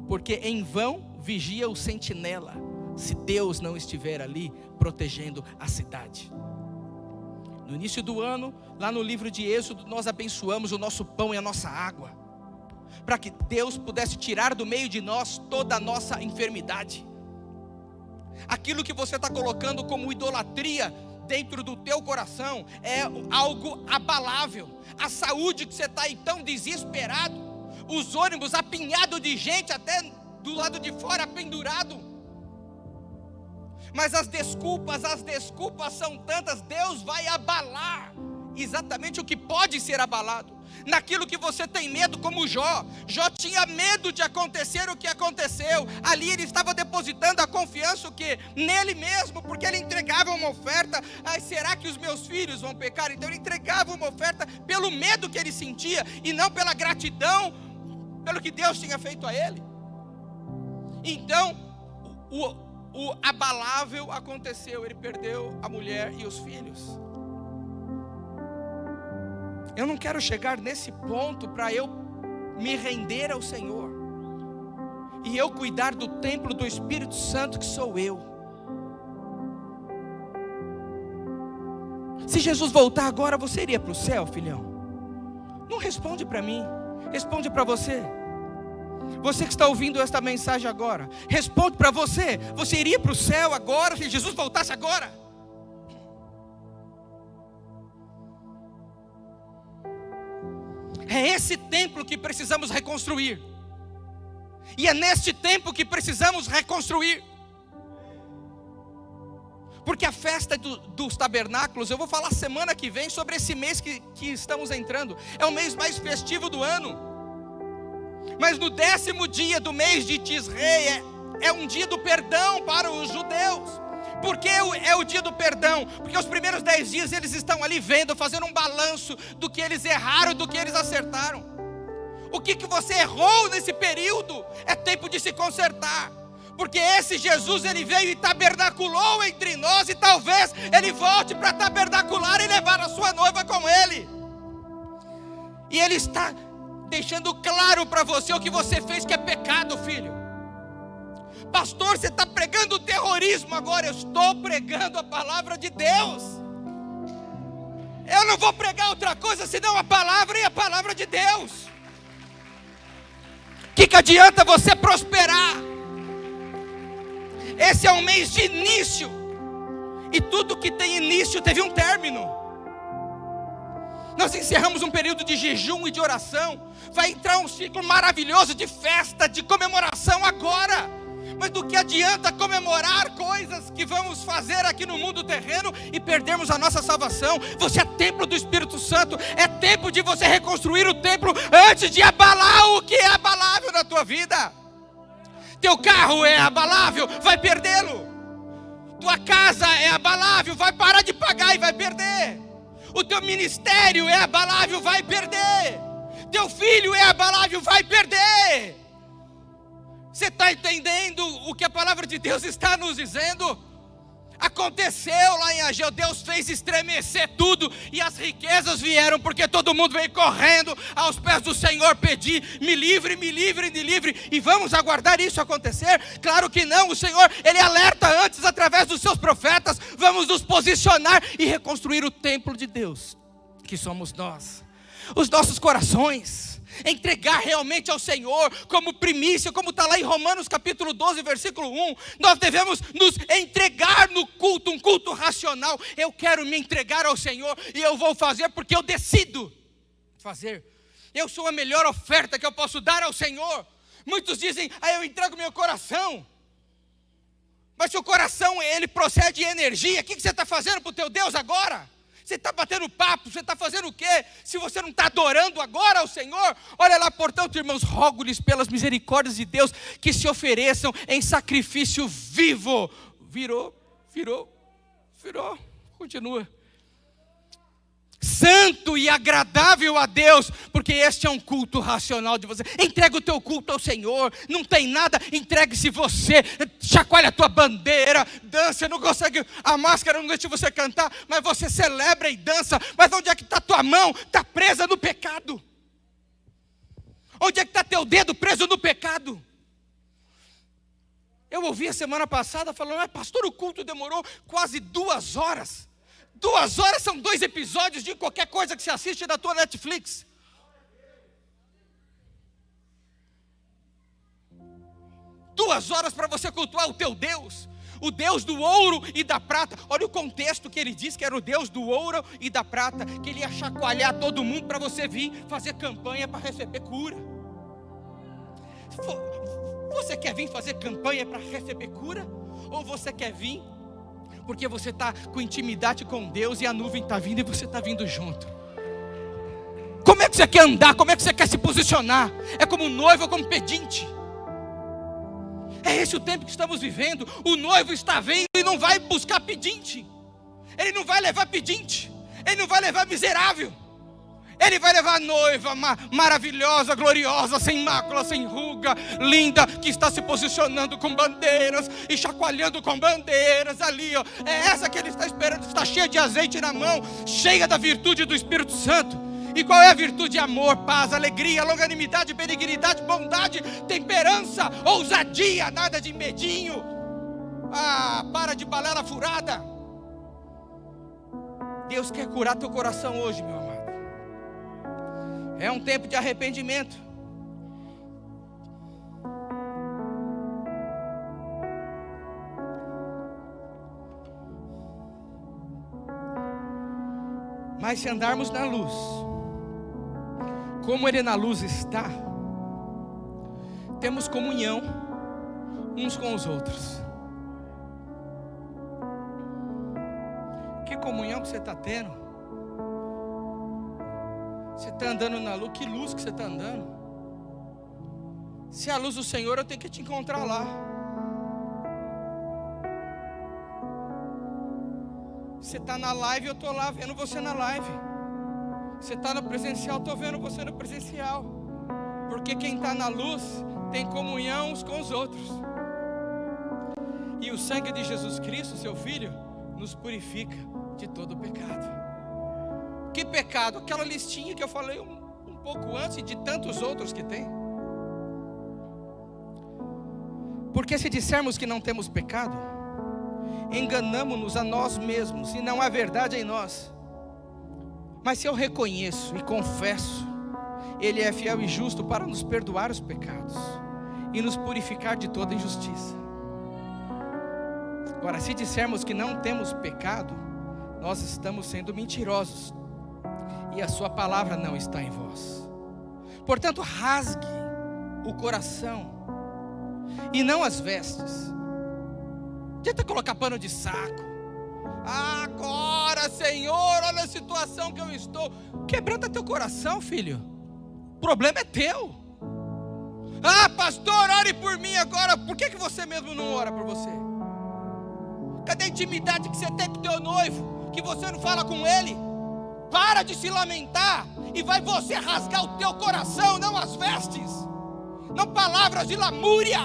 Porque em vão vigia o sentinela, se Deus não estiver ali protegendo a cidade. No início do ano, lá no livro de Êxodo, nós abençoamos o nosso pão e a nossa água, para que Deus pudesse tirar do meio de nós toda a nossa enfermidade. Aquilo que você está colocando como idolatria dentro do teu coração é algo abalável. A saúde que você está aí tão desesperado, os ônibus apinhados de gente até do lado de fora pendurado. Mas as desculpas são tantas. Deus vai abalar exatamente o que pode ser abalado. Naquilo que você tem medo, como Jó tinha medo de acontecer o que aconteceu. Ali ele estava depositando a confiança nele mesmo, porque ele entregava uma oferta. Será que os meus filhos vão pecar? Então ele entregava uma oferta pelo medo que ele sentia, e não pela gratidão pelo que Deus tinha feito a ele. Então o abalável aconteceu, ele perdeu a mulher e os filhos. Eu não quero chegar nesse ponto para eu me render ao Senhor e eu cuidar do templo do Espírito Santo que sou eu. Se Jesus voltar agora, você iria para o céu, filhão? Não responde para mim, responde para você. Você que está ouvindo esta mensagem agora, responde para você. Você iria para o céu agora, se Jesus voltasse agora? É esse templo que precisamos reconstruir. E é neste templo que precisamos reconstruir. Porque a festa dos tabernáculos, eu vou falar semana que vem sobre esse mês que estamos entrando. É o mês mais festivo do ano. Mas no 10º dia do mês de Tisrei é um dia do perdão para os judeus. Por que é o dia do perdão? Porque os primeiros 10 dias eles estão ali fazendo um balanço do que eles erraram, do que eles acertaram. O que você errou nesse período? É tempo de se consertar. Porque esse Jesus, ele veio e tabernaculou entre nós, e talvez ele volte para tabernacular e levar a sua noiva com ele. E ele está deixando claro para você o que você fez que é pecado, filho. Pastor, você está pregando o terrorismo agora. Eu estou pregando a palavra de Deus. Eu não vou pregar outra coisa senão a palavra, e a palavra de Deus. O que adianta você prosperar? Esse é um mês de início, e tudo que tem início teve um término. Nós encerramos um período de jejum e de oração. Vai entrar um ciclo maravilhoso de festa, de comemoração agora. Mas do que adianta comemorar coisas que vamos fazer aqui no mundo terreno e perdermos a nossa salvação? Você é templo do Espírito Santo. É tempo de você reconstruir o templo antes de abalar o que é abalável na tua vida. Teu carro é abalável, vai perdê-lo. Tua casa é abalável, vai parar de pagar e vai perder. O teu ministério é abalável, vai perder. Teu filho é abalável, vai perder. Você está entendendo o que a palavra de Deus está nos dizendo? Aconteceu lá em Ageu, Deus fez estremecer tudo, e as riquezas vieram, porque todo mundo veio correndo aos pés do Senhor pedir: me livre, me livre, me livre. E vamos aguardar isso acontecer? Claro que não. O Senhor, Ele alerta antes através dos seus profetas. Vamos nos posicionar e reconstruir o templo de Deus, que somos nós, os nossos corações. Entregar realmente ao Senhor como primícia, como está lá em Romanos capítulo 12, versículo 1. Nós devemos nos entregar no culto, um culto racional. Eu quero me entregar ao Senhor, e eu vou fazer porque eu decido fazer. Eu sou a melhor oferta que eu posso dar ao Senhor. Muitos dizem: eu entrego meu coração. Mas se o coração, ele procede de energia, o que você está fazendo para o teu Deus agora? Você está batendo papo, você está fazendo o quê? Se você não está adorando agora ao Senhor, olha lá, portanto, irmãos, rogo-lhes pelas misericórdias de Deus, que se ofereçam em sacrifício vivo. Virou, continua. santo e agradável a Deus, porque este é um culto racional de você. Entrega o teu culto ao Senhor, não tem nada, entregue-se você, chacoalha a tua bandeira, dança, não consegue, a máscara não deixa você cantar, mas você celebra e dança. Mas onde é que está tua mão? Está presa no pecado. Onde é que está teu dedo preso no pecado? Eu ouvi a semana passada falando, mas pastor, o culto demorou quase 2 horas. 2 horas são 2 episódios de qualquer coisa que você assiste da tua Netflix. 2 horas para você cultuar o teu Deus, o Deus do ouro e da prata. Olha o contexto que ele disse que era o Deus do ouro e da prata, que ele ia chacoalhar todo mundo para você vir fazer campanha para receber cura. Você quer vir fazer campanha para receber cura? Ou você quer vir porque você está com intimidade com Deus e a nuvem está vindo e você está vindo junto? Como é que você quer andar? Como é que você quer se posicionar? É como noivo ou como pedinte? É esse o tempo que estamos vivendo. O noivo está vendo e não vai buscar pedinte. Ele não vai levar pedinte. Ele não vai levar miserável. Ele vai levar a noiva maravilhosa, gloriosa, sem mácula, sem ruga, linda, que está se posicionando com bandeiras e chacoalhando com bandeiras ali, ó. É essa que ele está esperando, está cheia de azeite na mão, cheia da virtude do Espírito Santo. E qual é a virtude? Amor, paz, alegria, longanimidade, benignidade, bondade, temperança, ousadia, nada de medinho. Para de balela furada. Deus quer curar teu coração hoje, meu amado. É um tempo de arrependimento. Mas se andarmos na luz, como Ele na luz está, temos comunhão uns com os outros. Que comunhão que você está tendo? Você está andando na luz, que luz que você está andando? Se é a luz do Senhor, eu tenho que te encontrar lá. Você está na live, eu estou lá vendo você na live. Você está no presencial, estou vendo você no presencial. Porque quem está na luz tem comunhão uns com os outros. E o sangue de Jesus Cristo, seu Filho, nos purifica de todo o pecado. Que pecado? Aquela listinha que eu falei um pouco antes, de tantos outros que tem. Porque se dissermos que não temos pecado, enganamo-nos a nós mesmos e não há verdade em nós. Mas se eu reconheço e confesso, Ele é fiel e justo para nos perdoar os pecados e nos purificar de toda injustiça. Agora, se dissermos que não temos pecado, nós estamos sendo mentirosos e a sua palavra não está em vós. Portanto, rasgue o coração e não as vestes. Não adianta colocar pano de saco. Agora, Senhor, olha a situação que eu estou. Quebranta teu coração, filho. O problema é teu. Pastor, ore por mim agora. Por que você mesmo não ora por você? Cadê a intimidade que você tem com teu noivo? Que você não fala com ele? Para de se lamentar e vai você rasgar o teu coração, não as vestes, não palavras de lamúria.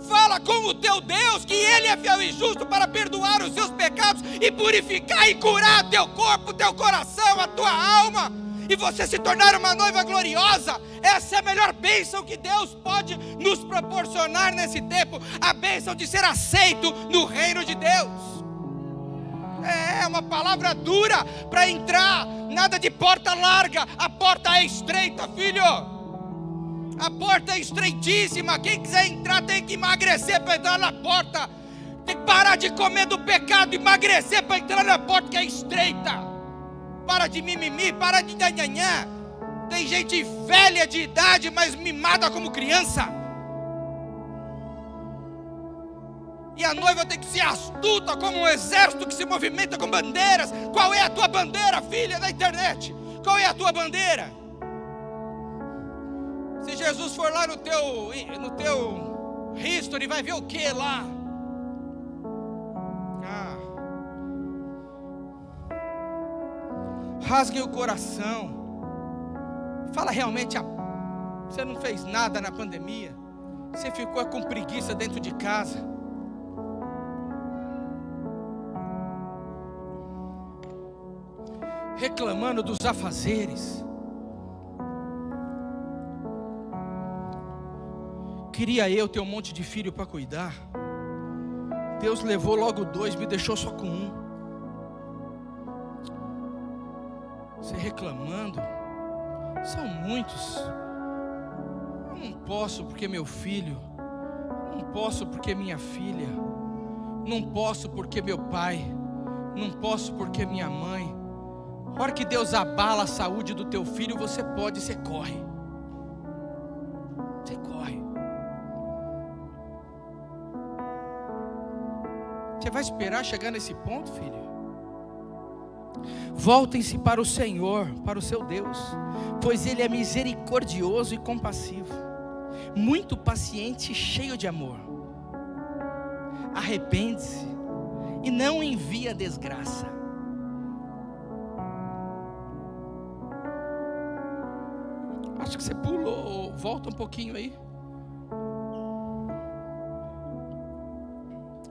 Fala com o teu Deus, que Ele é fiel e justo para perdoar os seus pecados e purificar e curar teu corpo, teu coração, a tua alma, e você se tornar uma noiva gloriosa. Essa é a melhor bênção que Deus pode nos proporcionar nesse tempo, a bênção de ser aceito no reino de Deus. É uma palavra dura para entrar, nada de porta larga, a porta é estreita, filho. A porta é estreitíssima, quem quiser entrar tem que emagrecer para entrar na porta. Tem que parar de comer do pecado, emagrecer para entrar na porta que é estreita. Para de mimimi, para de nhanhanhã. Tem gente velha de idade, mas mimada como criança. E a noiva tem que ser astuta como um exército que se movimenta com bandeiras. Qual é a tua bandeira, filha da internet? Qual é a tua bandeira? Se Jesus for lá no teu history, vai ver o que lá? Rasgue o coração. Fala realmente, você não fez nada na pandemia. Você ficou com preguiça dentro de casa. Reclamando dos afazeres. Queria eu ter um monte de filho para cuidar. Deus levou logo 2, me deixou só com 1. Você reclamando. São muitos. Eu não posso porque meu filho. Não posso porque minha filha. Não posso porque meu pai. Não posso porque minha mãe. A hora que Deus abala a saúde do teu filho, você corre. Você corre. Você vai esperar chegar nesse ponto, filho? Voltem-se para o Senhor, para o seu Deus, pois Ele é misericordioso e compassivo, muito paciente e cheio de amor. Arrepende-se e não envia desgraça. Acho que você pulou, volta um pouquinho aí.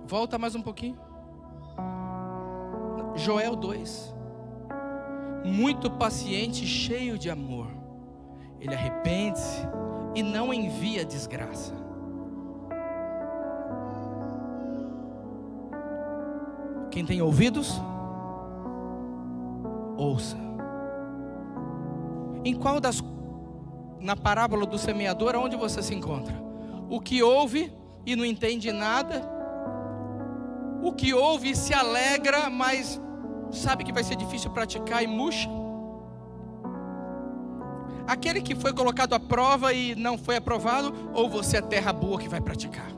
Volta mais um pouquinho. Joel 2. Muito paciente e cheio de amor. Ele arrepende-se e não envia desgraça. Quem tem ouvidos, ouça. Em qual na parábola do semeador, onde você se encontra? O que ouve e não entende nada. O que ouve e se alegra, mas sabe que vai ser difícil praticar e murcha. Aquele que foi colocado à prova e não foi aprovado, ou você é terra boa que vai praticar?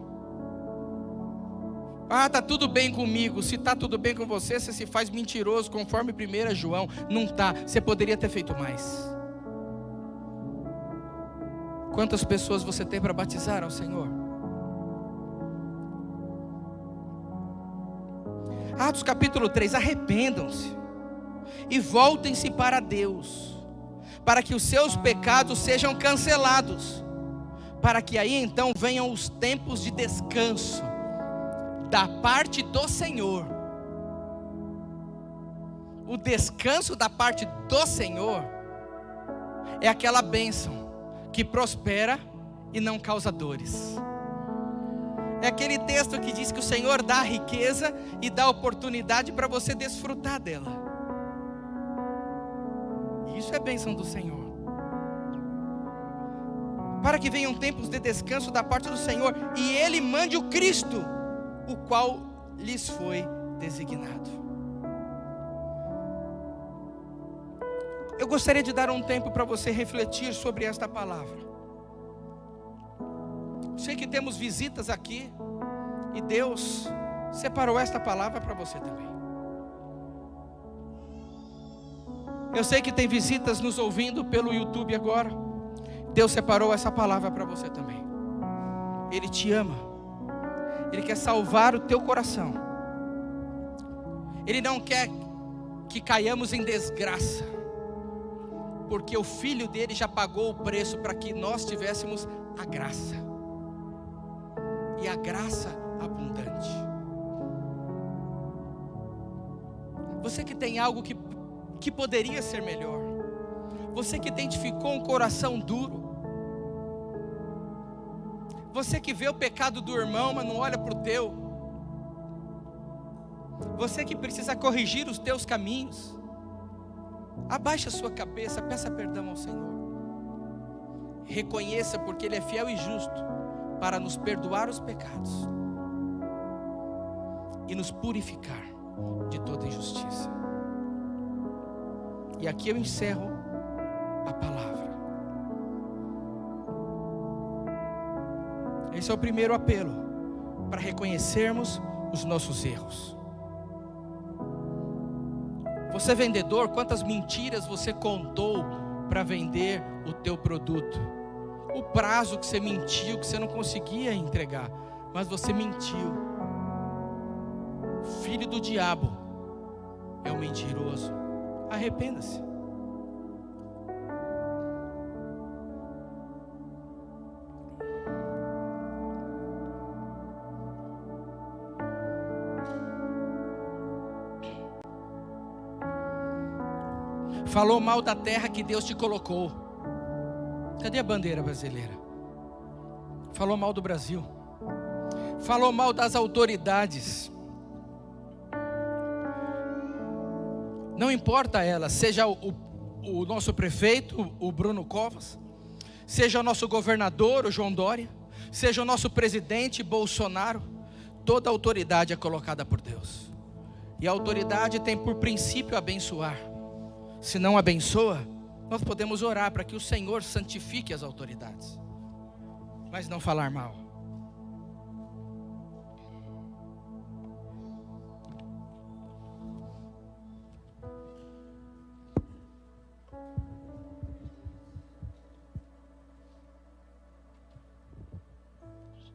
Tá tudo bem comigo. Se tá tudo bem com você, você se faz mentiroso, conforme 1 João. Não tá, você poderia ter feito mais. Quantas pessoas você tem para batizar ao Senhor? Atos capítulo 3, arrependam-se e voltem-se para Deus, para que os seus pecados sejam cancelados, para que aí então venham os tempos de descanso da parte do Senhor. O descanso da parte do Senhor é aquela bênção que prospera e não causa dores. É aquele texto que diz que o Senhor dá a riqueza e dá a oportunidade para você desfrutar dela. Isso é bênção do Senhor. Para que venham tempos de descanso da parte do Senhor e Ele mande o Cristo, o qual lhes foi designado. Eu gostaria de dar um tempo para você refletir sobre esta palavra. Sei que temos visitas aqui e Deus separou esta palavra para você também. Eu sei que tem visitas nos ouvindo pelo YouTube agora. Deus separou essa palavra para você também. Ele te ama. Ele quer salvar o teu coração. Ele não quer que caiamos em desgraça, porque o Filho dele já pagou o preço para que nós tivéssemos a graça, e a graça abundante. Você que tem algo que poderia ser melhor, você que identificou um coração duro, você que vê o pecado do irmão, mas não olha para o teu, você que precisa corrigir os teus caminhos, abaixe a sua cabeça, peça perdão ao Senhor, reconheça, porque Ele é fiel e justo para nos perdoar os pecados e nos purificar de toda injustiça. E aqui eu encerro a palavra. Esse é o primeiro apelo, para reconhecermos os nossos erros. Você vendedor, quantas mentiras você contou para vender o teu produto? O prazo que você mentiu, que você não conseguia entregar, mas você mentiu. Filho do diabo é o mentiroso. Arrependa-se. Falou mal da terra que Deus te colocou. Cadê a bandeira brasileira? Falou mal do Brasil. Falou mal das autoridades. Não importa ela, seja o nosso prefeito, o Bruno Covas, seja o nosso governador, o João Dória, seja o nosso presidente, Bolsonaro, toda autoridade é colocada por Deus. E a autoridade tem por princípio abençoar. Se não abençoa, nós podemos orar para que o Senhor santifique as autoridades, mas não falar mal.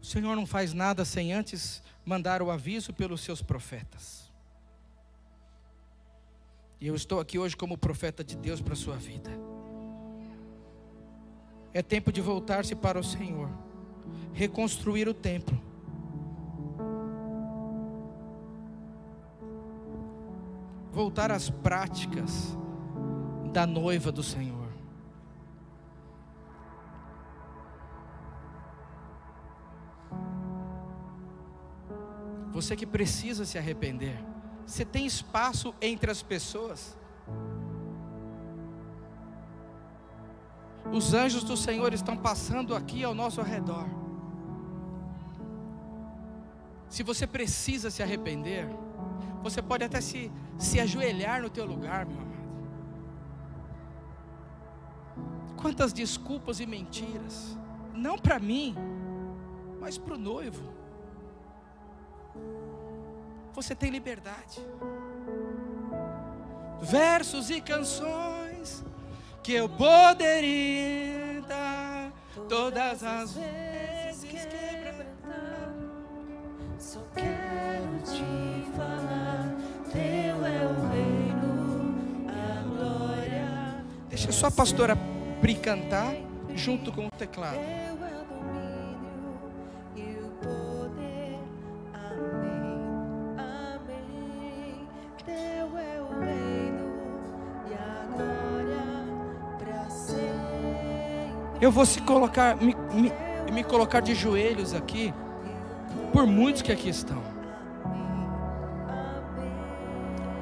O Senhor não faz nada sem antes mandar o aviso pelos seus profetas. E eu estou aqui hoje como profeta de Deus para a sua vida. É tempo de voltar-se para o Senhor, reconstruir o templo, voltar às práticas da noiva do Senhor. Você que precisa se arrepender, você tem espaço entre as pessoas. Os anjos do Senhor estão passando aqui ao nosso redor. Se você precisa se arrepender, você pode até se ajoelhar no teu lugar, meu amado. Quantas desculpas e mentiras, não para mim, mas para o noivo. Você tem liberdade. Versos e canções que eu poderia dar todas as vezes quebrantar. Só quero te falar, teu é o reino, a glória. Deixa só a pastora Pri cantar junto com o teclado. Eu vou me colocar de joelhos aqui, por muitos que aqui estão,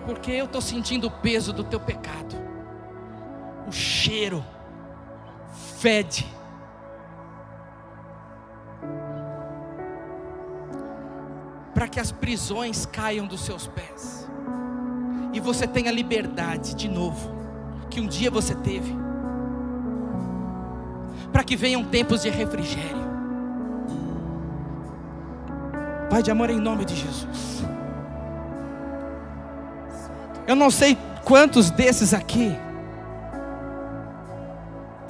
porque eu estou sentindo o peso do teu pecado, o cheiro fede, para que as prisões caiam dos seus pés, e você tenha liberdade de novo, que um dia você teve, para que venham tempos de refrigério. Pai de amor, em nome de Jesus, eu não sei quantos desses aqui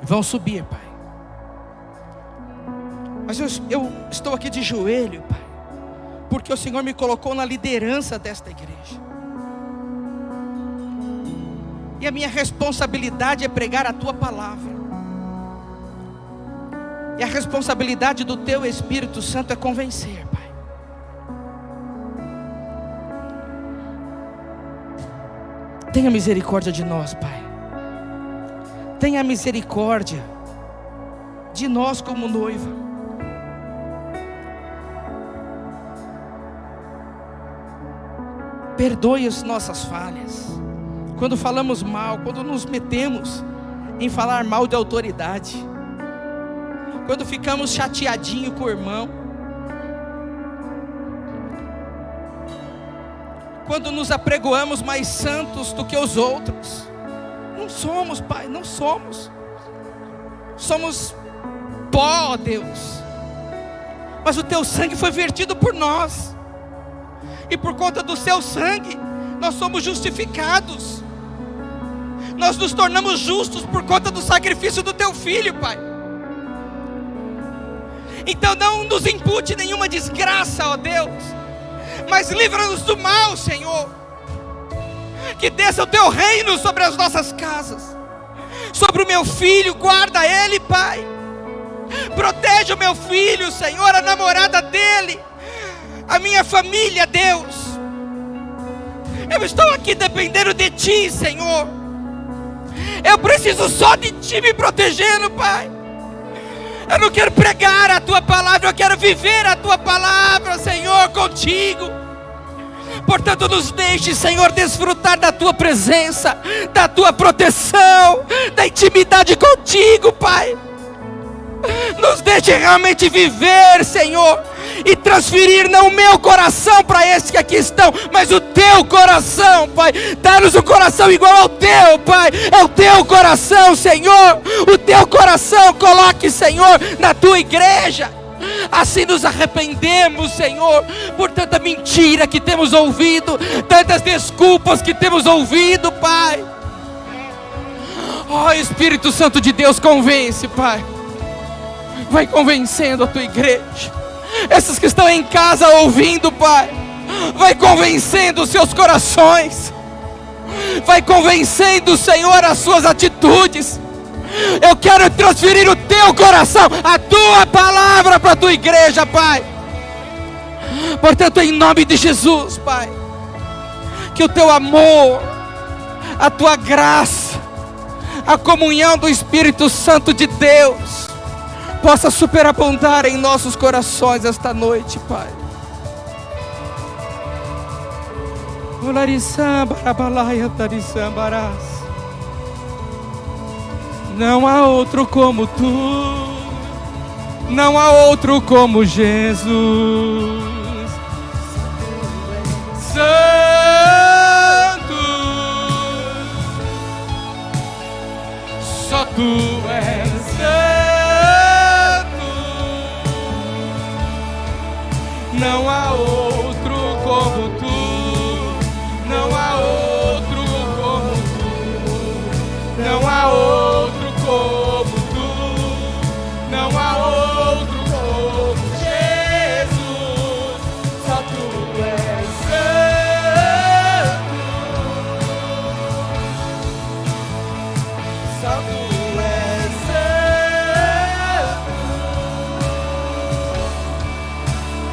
vão subir, Pai, mas eu estou aqui de joelho, Pai, porque o Senhor me colocou na liderança desta igreja, e a minha responsabilidade é pregar a Tua palavra. E a responsabilidade do Teu Espírito Santo é convencer, Pai. Tenha misericórdia de nós, Pai. Tenha misericórdia de nós como noiva. Perdoe as nossas falhas. Quando falamos mal, quando nos metemos em falar mal de autoridade, quando ficamos chateadinhos com o irmão, quando nos apregoamos mais santos do que os outros. Não somos, Pai, não somos. Somos pó, ó Deus. Mas o Teu sangue foi vertido por nós, e por conta do Seu sangue nós somos justificados. Nós nos tornamos justos por conta do sacrifício do Teu Filho, Pai. Então não nos impute nenhuma desgraça, ó Deus, mas livra-nos do mal, Senhor. Que desça o teu reino sobre as nossas casas, sobre o meu filho. Guarda ele, Pai. Protege o meu filho, Senhor, a namorada dele, a minha família, Deus. Eu estou aqui dependendo de Ti, Senhor. Eu preciso só de Ti me protegendo, Pai. Eu não quero pregar a Tua palavra, eu quero viver a Tua palavra, Senhor, contigo. Portanto, nos deixe, Senhor, desfrutar da Tua presença, da Tua proteção, da intimidade contigo, Pai. Nos deixe realmente viver, Senhor, e transferir não o meu coração para esses que aqui estão, mas o Teu coração, Pai. Dá-nos um coração igual ao Teu, Pai. É o Teu coração, Senhor. O Teu coração coloque, Senhor, na Tua igreja. Assim nos arrependemos, Senhor, por tanta mentira que temos ouvido, tantas desculpas que temos ouvido, Pai. Ó Espírito Santo de Deus, convence, Pai. Vai convencendo a Tua igreja. Esses que estão em casa ouvindo, Pai, vai convencendo os seus corações. Vai convencendo, Senhor, as suas atitudes. Eu quero transferir o Teu coração, a Tua palavra para a Tua igreja, Pai. Portanto, em nome de Jesus, Pai, que o Teu amor, a Tua graça, a comunhão do Espírito Santo de Deus possa superabundar em nossos corações esta noite, Pai. Não há outro como Tu, não há outro como Jesus. Santo, só Tu és santo, não há outro como Tu, não há outro como Tu, não há outro como Tu, não há outro como Jesus. Só Tu és santo, só Tu és santo,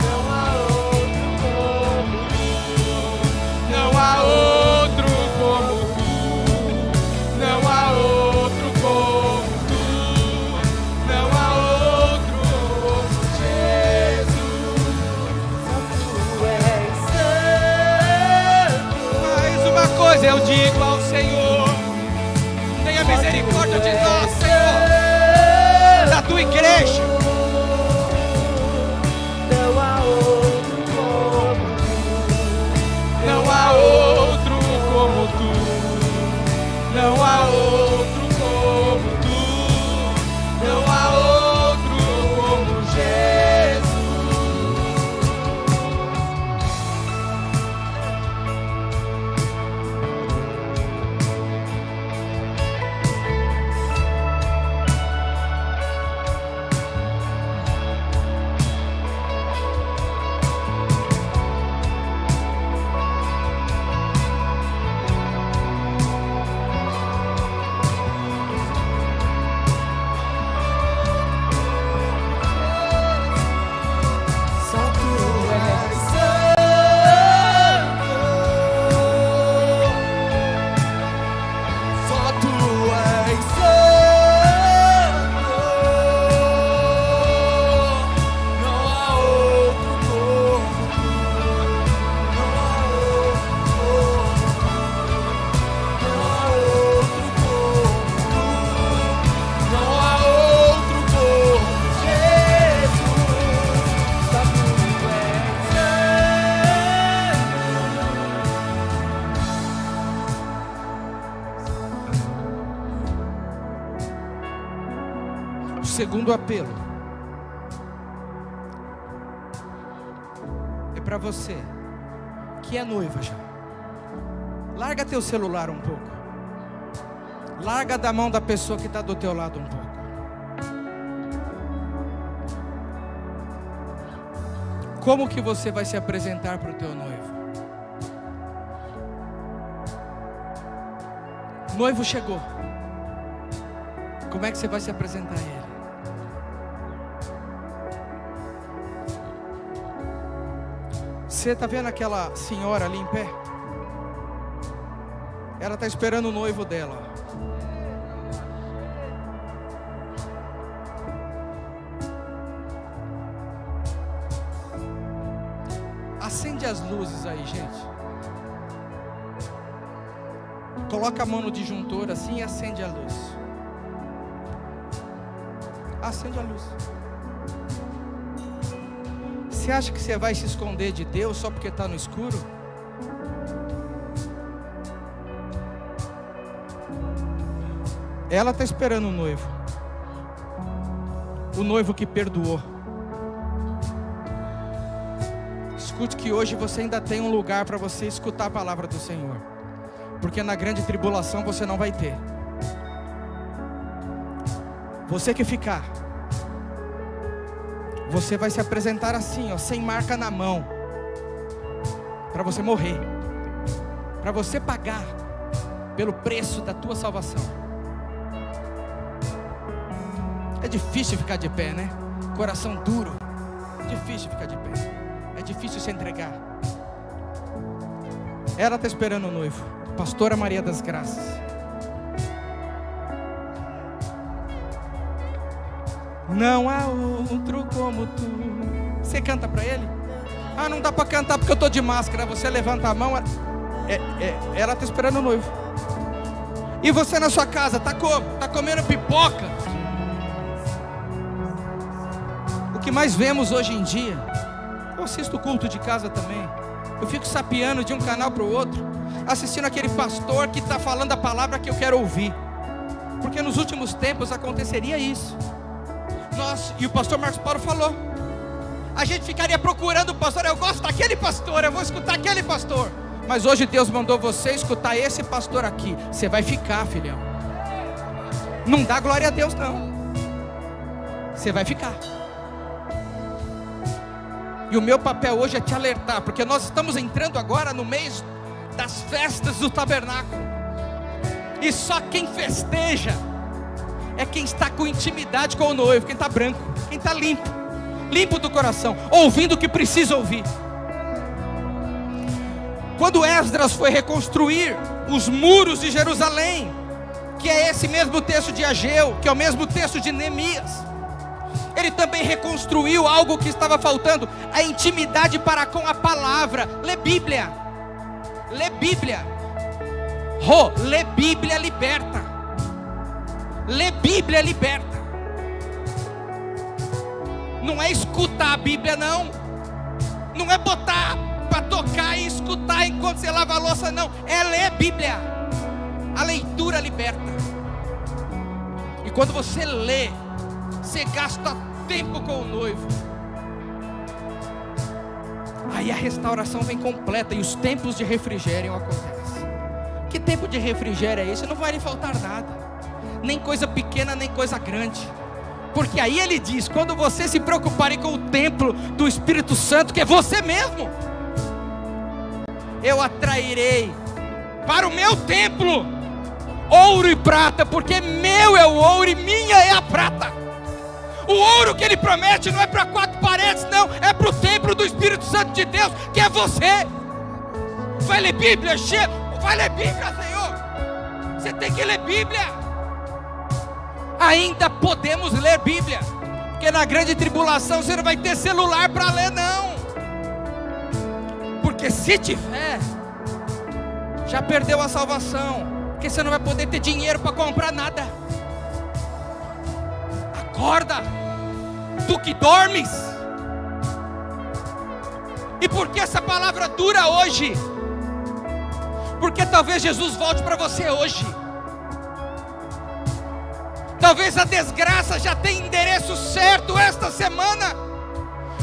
não há outro como Tu, não há outro como Tu, não há outro como Tu, não há outro como Jesus. Só Tu és santo. Mais uma coisa eu digo ao Senhor: tenha misericórdia de nós, Senhor, da Tua igreja. Não há outro como Tu, Não há outro como Tu, não há outro como Tu, não há outro como Jesus. só Tu és santo, só Tu és santo, não há outro como Tu, não há outro como Tu, não há outro como Jesus. Só Tu és O segundo apelo é para você que é noiva já. Larga teu celular um pouco. Larga da mão da pessoa que está do teu lado um pouco. Como que você vai se apresentar para o teu noivo? O noivo chegou. Como é que você vai se apresentar a ele? Você está vendo aquela senhora ali em pé? Ela está esperando o noivo dela. Acende as luzes aí, gente. Coloca a mão no disjuntor assim e acende a luz. Acende a luz. Você acha que você vai se esconder de Deus só porque está no escuro? Ela está esperando o noivo. O noivo que perdoou. Escute que hoje você ainda tem um lugar para você escutar a palavra do Senhor. Porque na grande tribulação você não vai ter. Você que ficar, você vai se apresentar assim, ó, sem marca na mão, para você morrer, para você pagar pelo preço da tua salvação. É difícil ficar de pé, né? Coração duro. É difícil ficar de pé. É difícil se entregar. Ela está esperando o noivo. Pastora Maria das Graças. Não há outro como tu. Você canta para ele? Ah, não dá para cantar porque eu estou de máscara. Você levanta a mão. Ela está esperando o noivo. E você na sua casa, tá como? Tá comendo pipoca? O que mais vemos hoje em dia, eu assisto o culto de casa também. Eu fico sapeando de um canal para o outro, assistindo aquele pastor que está falando a palavra que eu quero ouvir. Porque nos últimos tempos aconteceria isso. E o pastor Marcos Paulo falou, a gente ficaria procurando o pastor. Eu gosto daquele pastor, eu vou escutar aquele pastor. Mas hoje Deus mandou você escutar esse pastor aqui. Você vai ficar, filhão. Não dá glória a Deus não. Você vai ficar. E o meu papel hoje é te alertar, porque nós estamos entrando agora no mês das festas do tabernáculo. E só quem festeja é quem está com intimidade com o noivo, quem está branco, quem está limpo, limpo do coração, ouvindo o que precisa ouvir. Quando Esdras foi reconstruir os muros de Jerusalém, que é esse mesmo texto de Ageu, que é o mesmo texto de Neemias, ele também reconstruiu algo que estava faltando, a intimidade para com a palavra. Lê Bíblia, lê Bíblia. Lê Bíblia liberta. Lê Bíblia liberta. Não é escutar a Bíblia não. Não é botar para tocar e escutar enquanto você lava a louça não. É ler Bíblia. A leitura liberta. E quando você lê, você gasta tempo com o noivo. Aí a restauração vem completa e os tempos de refrigério acontecem. Que tempo de refrigério é esse? Não vai lhe faltar nada, nem coisa pequena, nem coisa grande. Porque aí ele diz, quando você se preocuparem com o templo do Espírito Santo, que é você mesmo, eu atrairei para o meu templo ouro e prata, porque meu é o ouro e minha é a prata. O ouro que ele promete não é para quatro paredes não, é para o templo do Espírito Santo de Deus, que é você. Vai ler Bíblia, vai ler Bíblia, Senhor. Você tem que ler Bíblia. Ainda podemos ler Bíblia, porque na grande tribulação você não vai ter celular para ler não. Porque se tiver, já perdeu a salvação, porque você não vai poder ter dinheiro para comprar nada. Acorda, tu que dormes. E por que essa palavra dura hoje? Porque talvez Jesus volte para você hoje. Talvez a desgraça já tenha endereço certo esta semana.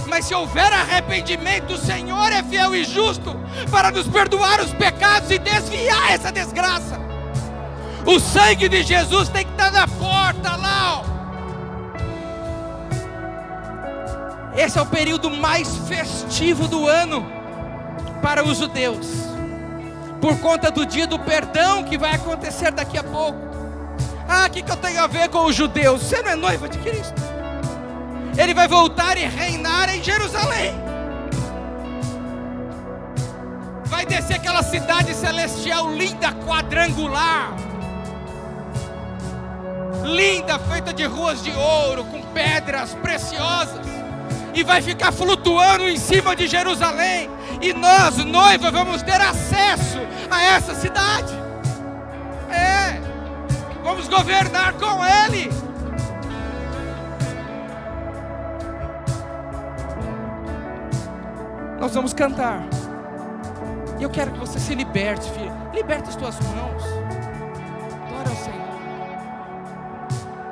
Mas se houver arrependimento, o Senhor é fiel e justo para nos perdoar os pecados e desviar essa desgraça. O sangue de Jesus tem que estar na porta lá, ó. Esse é o período mais festivo do ano para os judeus. por conta do dia do perdão que vai acontecer daqui a pouco. Ah, o que eu tenho a ver com os judeus? Você não é noiva de Cristo? Ele vai voltar e reinar em Jerusalém. Vai descer aquela cidade celestial linda, quadrangular, linda, feita de ruas de ouro, com pedras preciosas, e vai ficar flutuando em cima de Jerusalém. E nós, noiva, vamos ter acesso a essa cidade. Vamos governar com Ele. Nós vamos cantar. E eu quero que você se liberte, filho. Liberte as tuas mãos. Adora ao Senhor.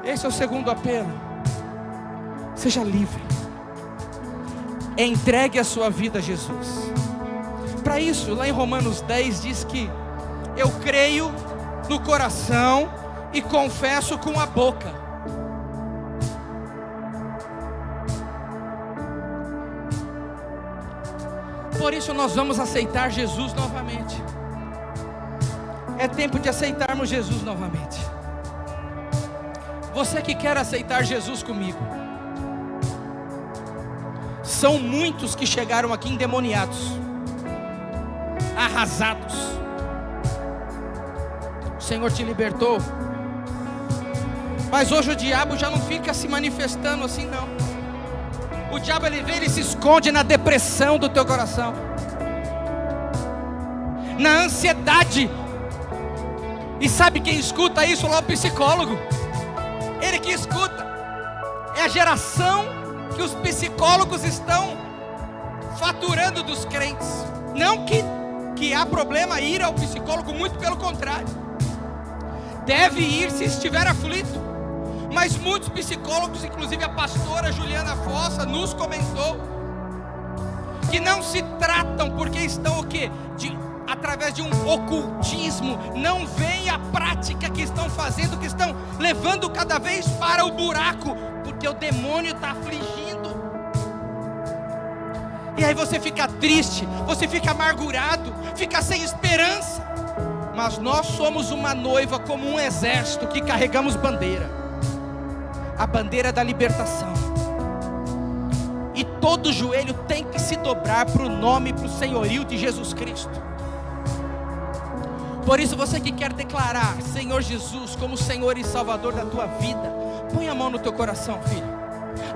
Esse é o segundo apelo. Seja livre. Entregue a sua vida a Jesus. Para isso, lá em Romanos 10 diz que eu creio no coração e confesso com a boca. Por isso nós vamos aceitar Jesus novamente. É tempo de aceitarmos Jesus novamente. Você que quer aceitar Jesus comigo. São muitos que chegaram aqui endemoniados, arrasados. O Senhor te libertou. Mas hoje o diabo já não fica se manifestando assim não. O diabo ele vem, ele se esconde na depressão do teu coração, na ansiedade. E sabe quem escuta isso lá? O psicólogo. Ele que escuta. É a geração que os psicólogos estão faturando dos crentes. Não que há problema ir ao psicólogo, muito pelo contrário. Deve ir se estiver aflito. Mas muitos psicólogos, inclusive a pastora Juliana Fossa, nos comentou que não se tratam porque estão o quê? Através de um ocultismo, não veem a prática que estão fazendo, que estão levando cada vez para o buraco, porque o demônio está afligindo. E aí você fica triste, você fica amargurado, fica sem esperança. Mas nós somos uma noiva como um exército que carregamos bandeira. A bandeira da libertação. E todo joelho tem que se dobrar para o nome, para o senhorio de Jesus Cristo. Por isso você que quer declarar Senhor Jesus como Senhor e Salvador da tua vida, põe a mão no teu coração, filho.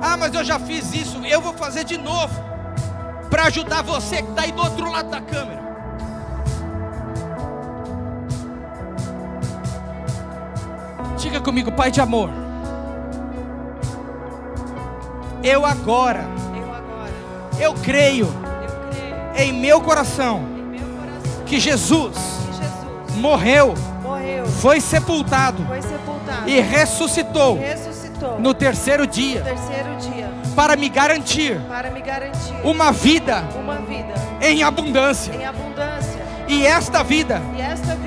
Ah, mas eu já fiz isso, eu vou fazer de novo, para ajudar você que está aí do outro lado da câmera. Diga comigo, Pai de amor, eu agora, eu creio em meu coração que Jesus morreu, foi sepultado e ressuscitou no terceiro dia para me garantir uma vida em abundância. E esta vida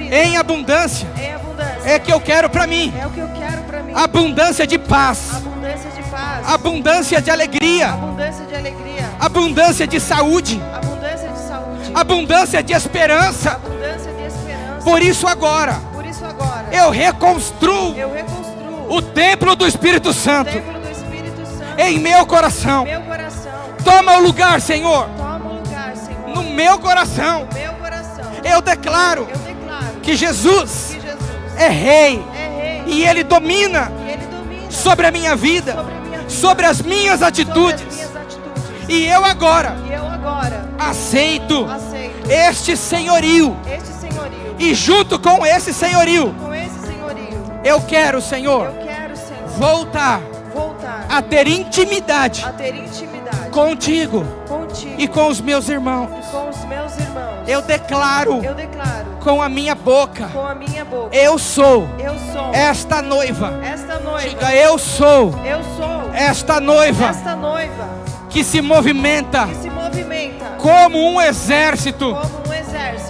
em abundância é que eu quero para mim. Abundância de paz, abundância de alegria, abundância de saúde, abundância de esperança. Por isso agora eu reconstruo o templo do Espírito Santo em meu coração. Toma o lugar, Senhor, no meu coração. Eu declaro que Jesus é Rei e Ele domina sobre a minha vida, sobre as minhas atitudes. E eu agora aceito este senhorio. E junto com esse senhorio, eu quero, Senhor, voltar a ter intimidade contigo e com os meus irmãos. Eu declaro com a minha boca, eu sou esta noiva. Diga, eu sou esta noiva que se movimenta como um exército,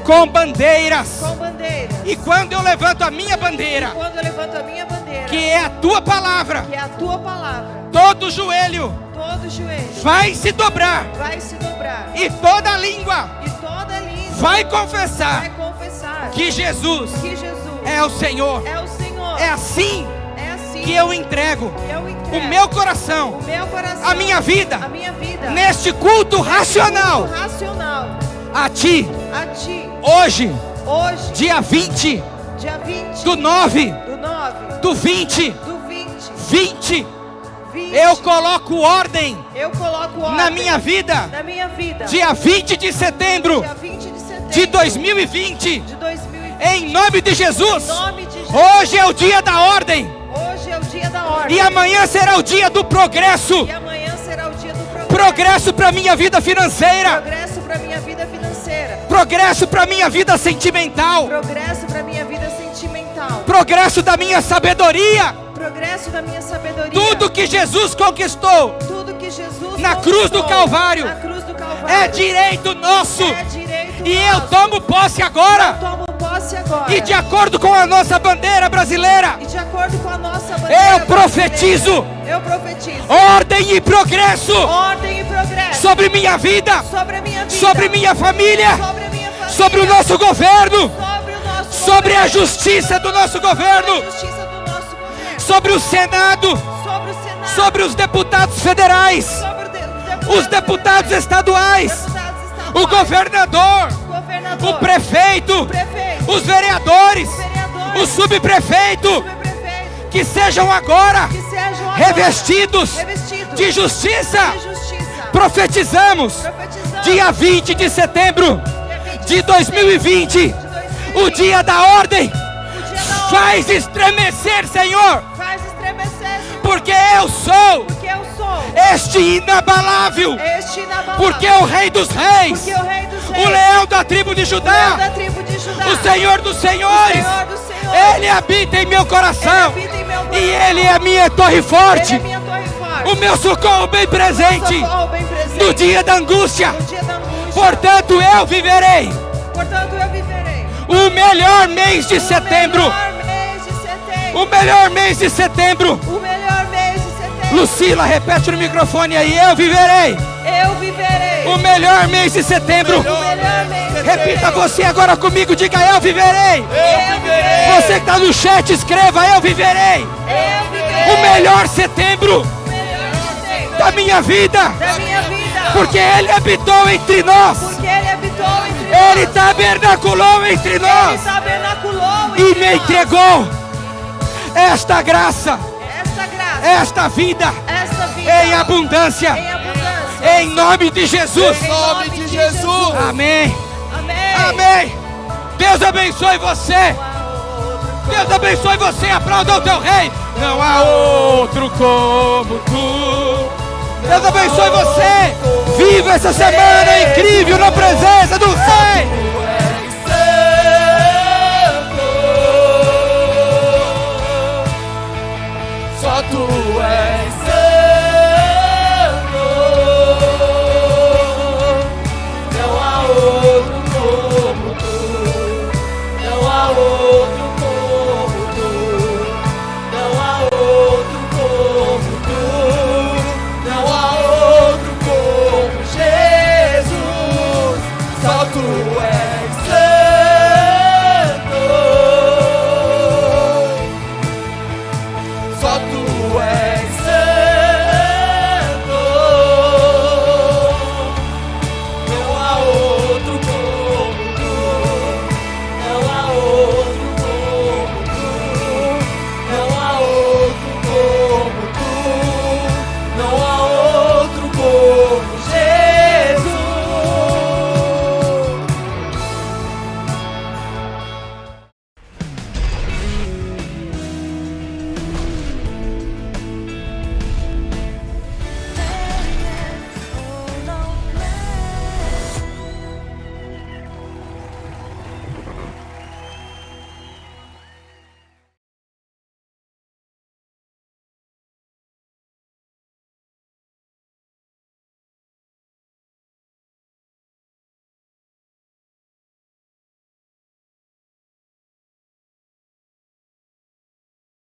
com bandeiras. E quando eu levanto a minha bandeira, que é a tua palavra, todo joelho vai se dobrar, e toda língua vai confessar que Jesus que Jesus é o Senhor. é o Senhor. É assim É assim que eu entrego eu entrego o meu coração, o meu coração, a minha vida, neste neste culto racional racional a Ti. a Ti. Hoje, Hoje, dia 20 dia 20 do 9 do 9 do 20, do 20, 20, 20, eu coloco ordem eu coloco ordem na minha vida. na minha vida. Dia 20 de setembro Dia 20 de setembro de 2020, de 2020. em nome de Jesus. Em nome de Jesus. Hoje é o dia da ordem. Hoje é o dia da ordem. E amanhã será o dia do progresso. E amanhã será o dia do progresso. Progresso para minha vida financeira. Progresso para minha vida financeira. Progresso para minha vida sentimental. Progresso para minha vida sentimental. Progresso da minha sabedoria. Progresso da minha sabedoria. Tudo que Jesus conquistou Tudo que Jesus na cruz do conquistou Calvário na cruz do Calvário é direito nosso. É direito E eu nosso. tomo posse agora. Eu tomo posse agora. E de acordo com a nossa bandeira brasileira, E de acordo com a nossa bandeira eu profetizo brasileira, eu profetizo ordem e progresso ordem e progresso sobre minha vida, sobre a minha vida, sobre minha família, sobre a minha família, sobre o nosso governo, sobre o nosso sobre a governo, justiça do nosso sobre a governo, justiça do nosso governo, sobre o Senado, sobre o Senado, sobre os deputados federais, sobre os deputados estaduais, estaduais, o governador, governador, o prefeito, prefeito, os vereadores, vereadores, o subprefeito, subprefeito, que sejam agora que sejam agora revestidos revestidos de justiça. de justiça. Profetizamos, Profetizamos, dia 20 de setembro dia 20 de 2020, o dia da ordem. o dia da ordem. Faz estremecer, Senhor, Faz estremecer, Senhor, porque eu sou porque eu sou este inabalável, este inabalável, porque o Rei dos Reis, porque o Rei dos Reis, o leão da tribo de o leão Judá, da tribo de Judá, o Senhor dos o Senhores, Senhor dos Senhores, Ele habita em meu coração, Ele habita em meu coração, e Ele é minha torre Ele forte, é minha torre forte, o meu socorro bem presente, socorro bem presente, no dia da angústia. no dia da angústia. Portanto, eu viverei Portanto, eu viverei o melhor mês de setembro. o melhor mês de setembro, O melhor mês de setembro. o melhor mês de setembro. Lucila, repete no microfone aí. Eu viverei Eu viverei o melhor mês de setembro. o melhor mês de Repita setembro. você agora comigo. Diga, eu viverei. Eu viverei. Você que está no chat, escreva, eu viverei Eu viverei o melhor setembro o melhor setembro da minha vida. da minha vida. Porque Ele habitou entre nós. Porque Ele habitou entre Ele nós. tabernaculou entre Ele nós. tabernaculou E entre me nós. entregou esta graça, Esta graça, esta vida esta vida em abundância. em abundância. Em nome de Jesus. Em nome de Jesus. Amém. Amém. Amém. Deus abençoe você. Deus abençoe você. Aplauda o teu rei. Não há outro como tu. Deus abençoe você. Viva essa semana incrível na presença do Rei.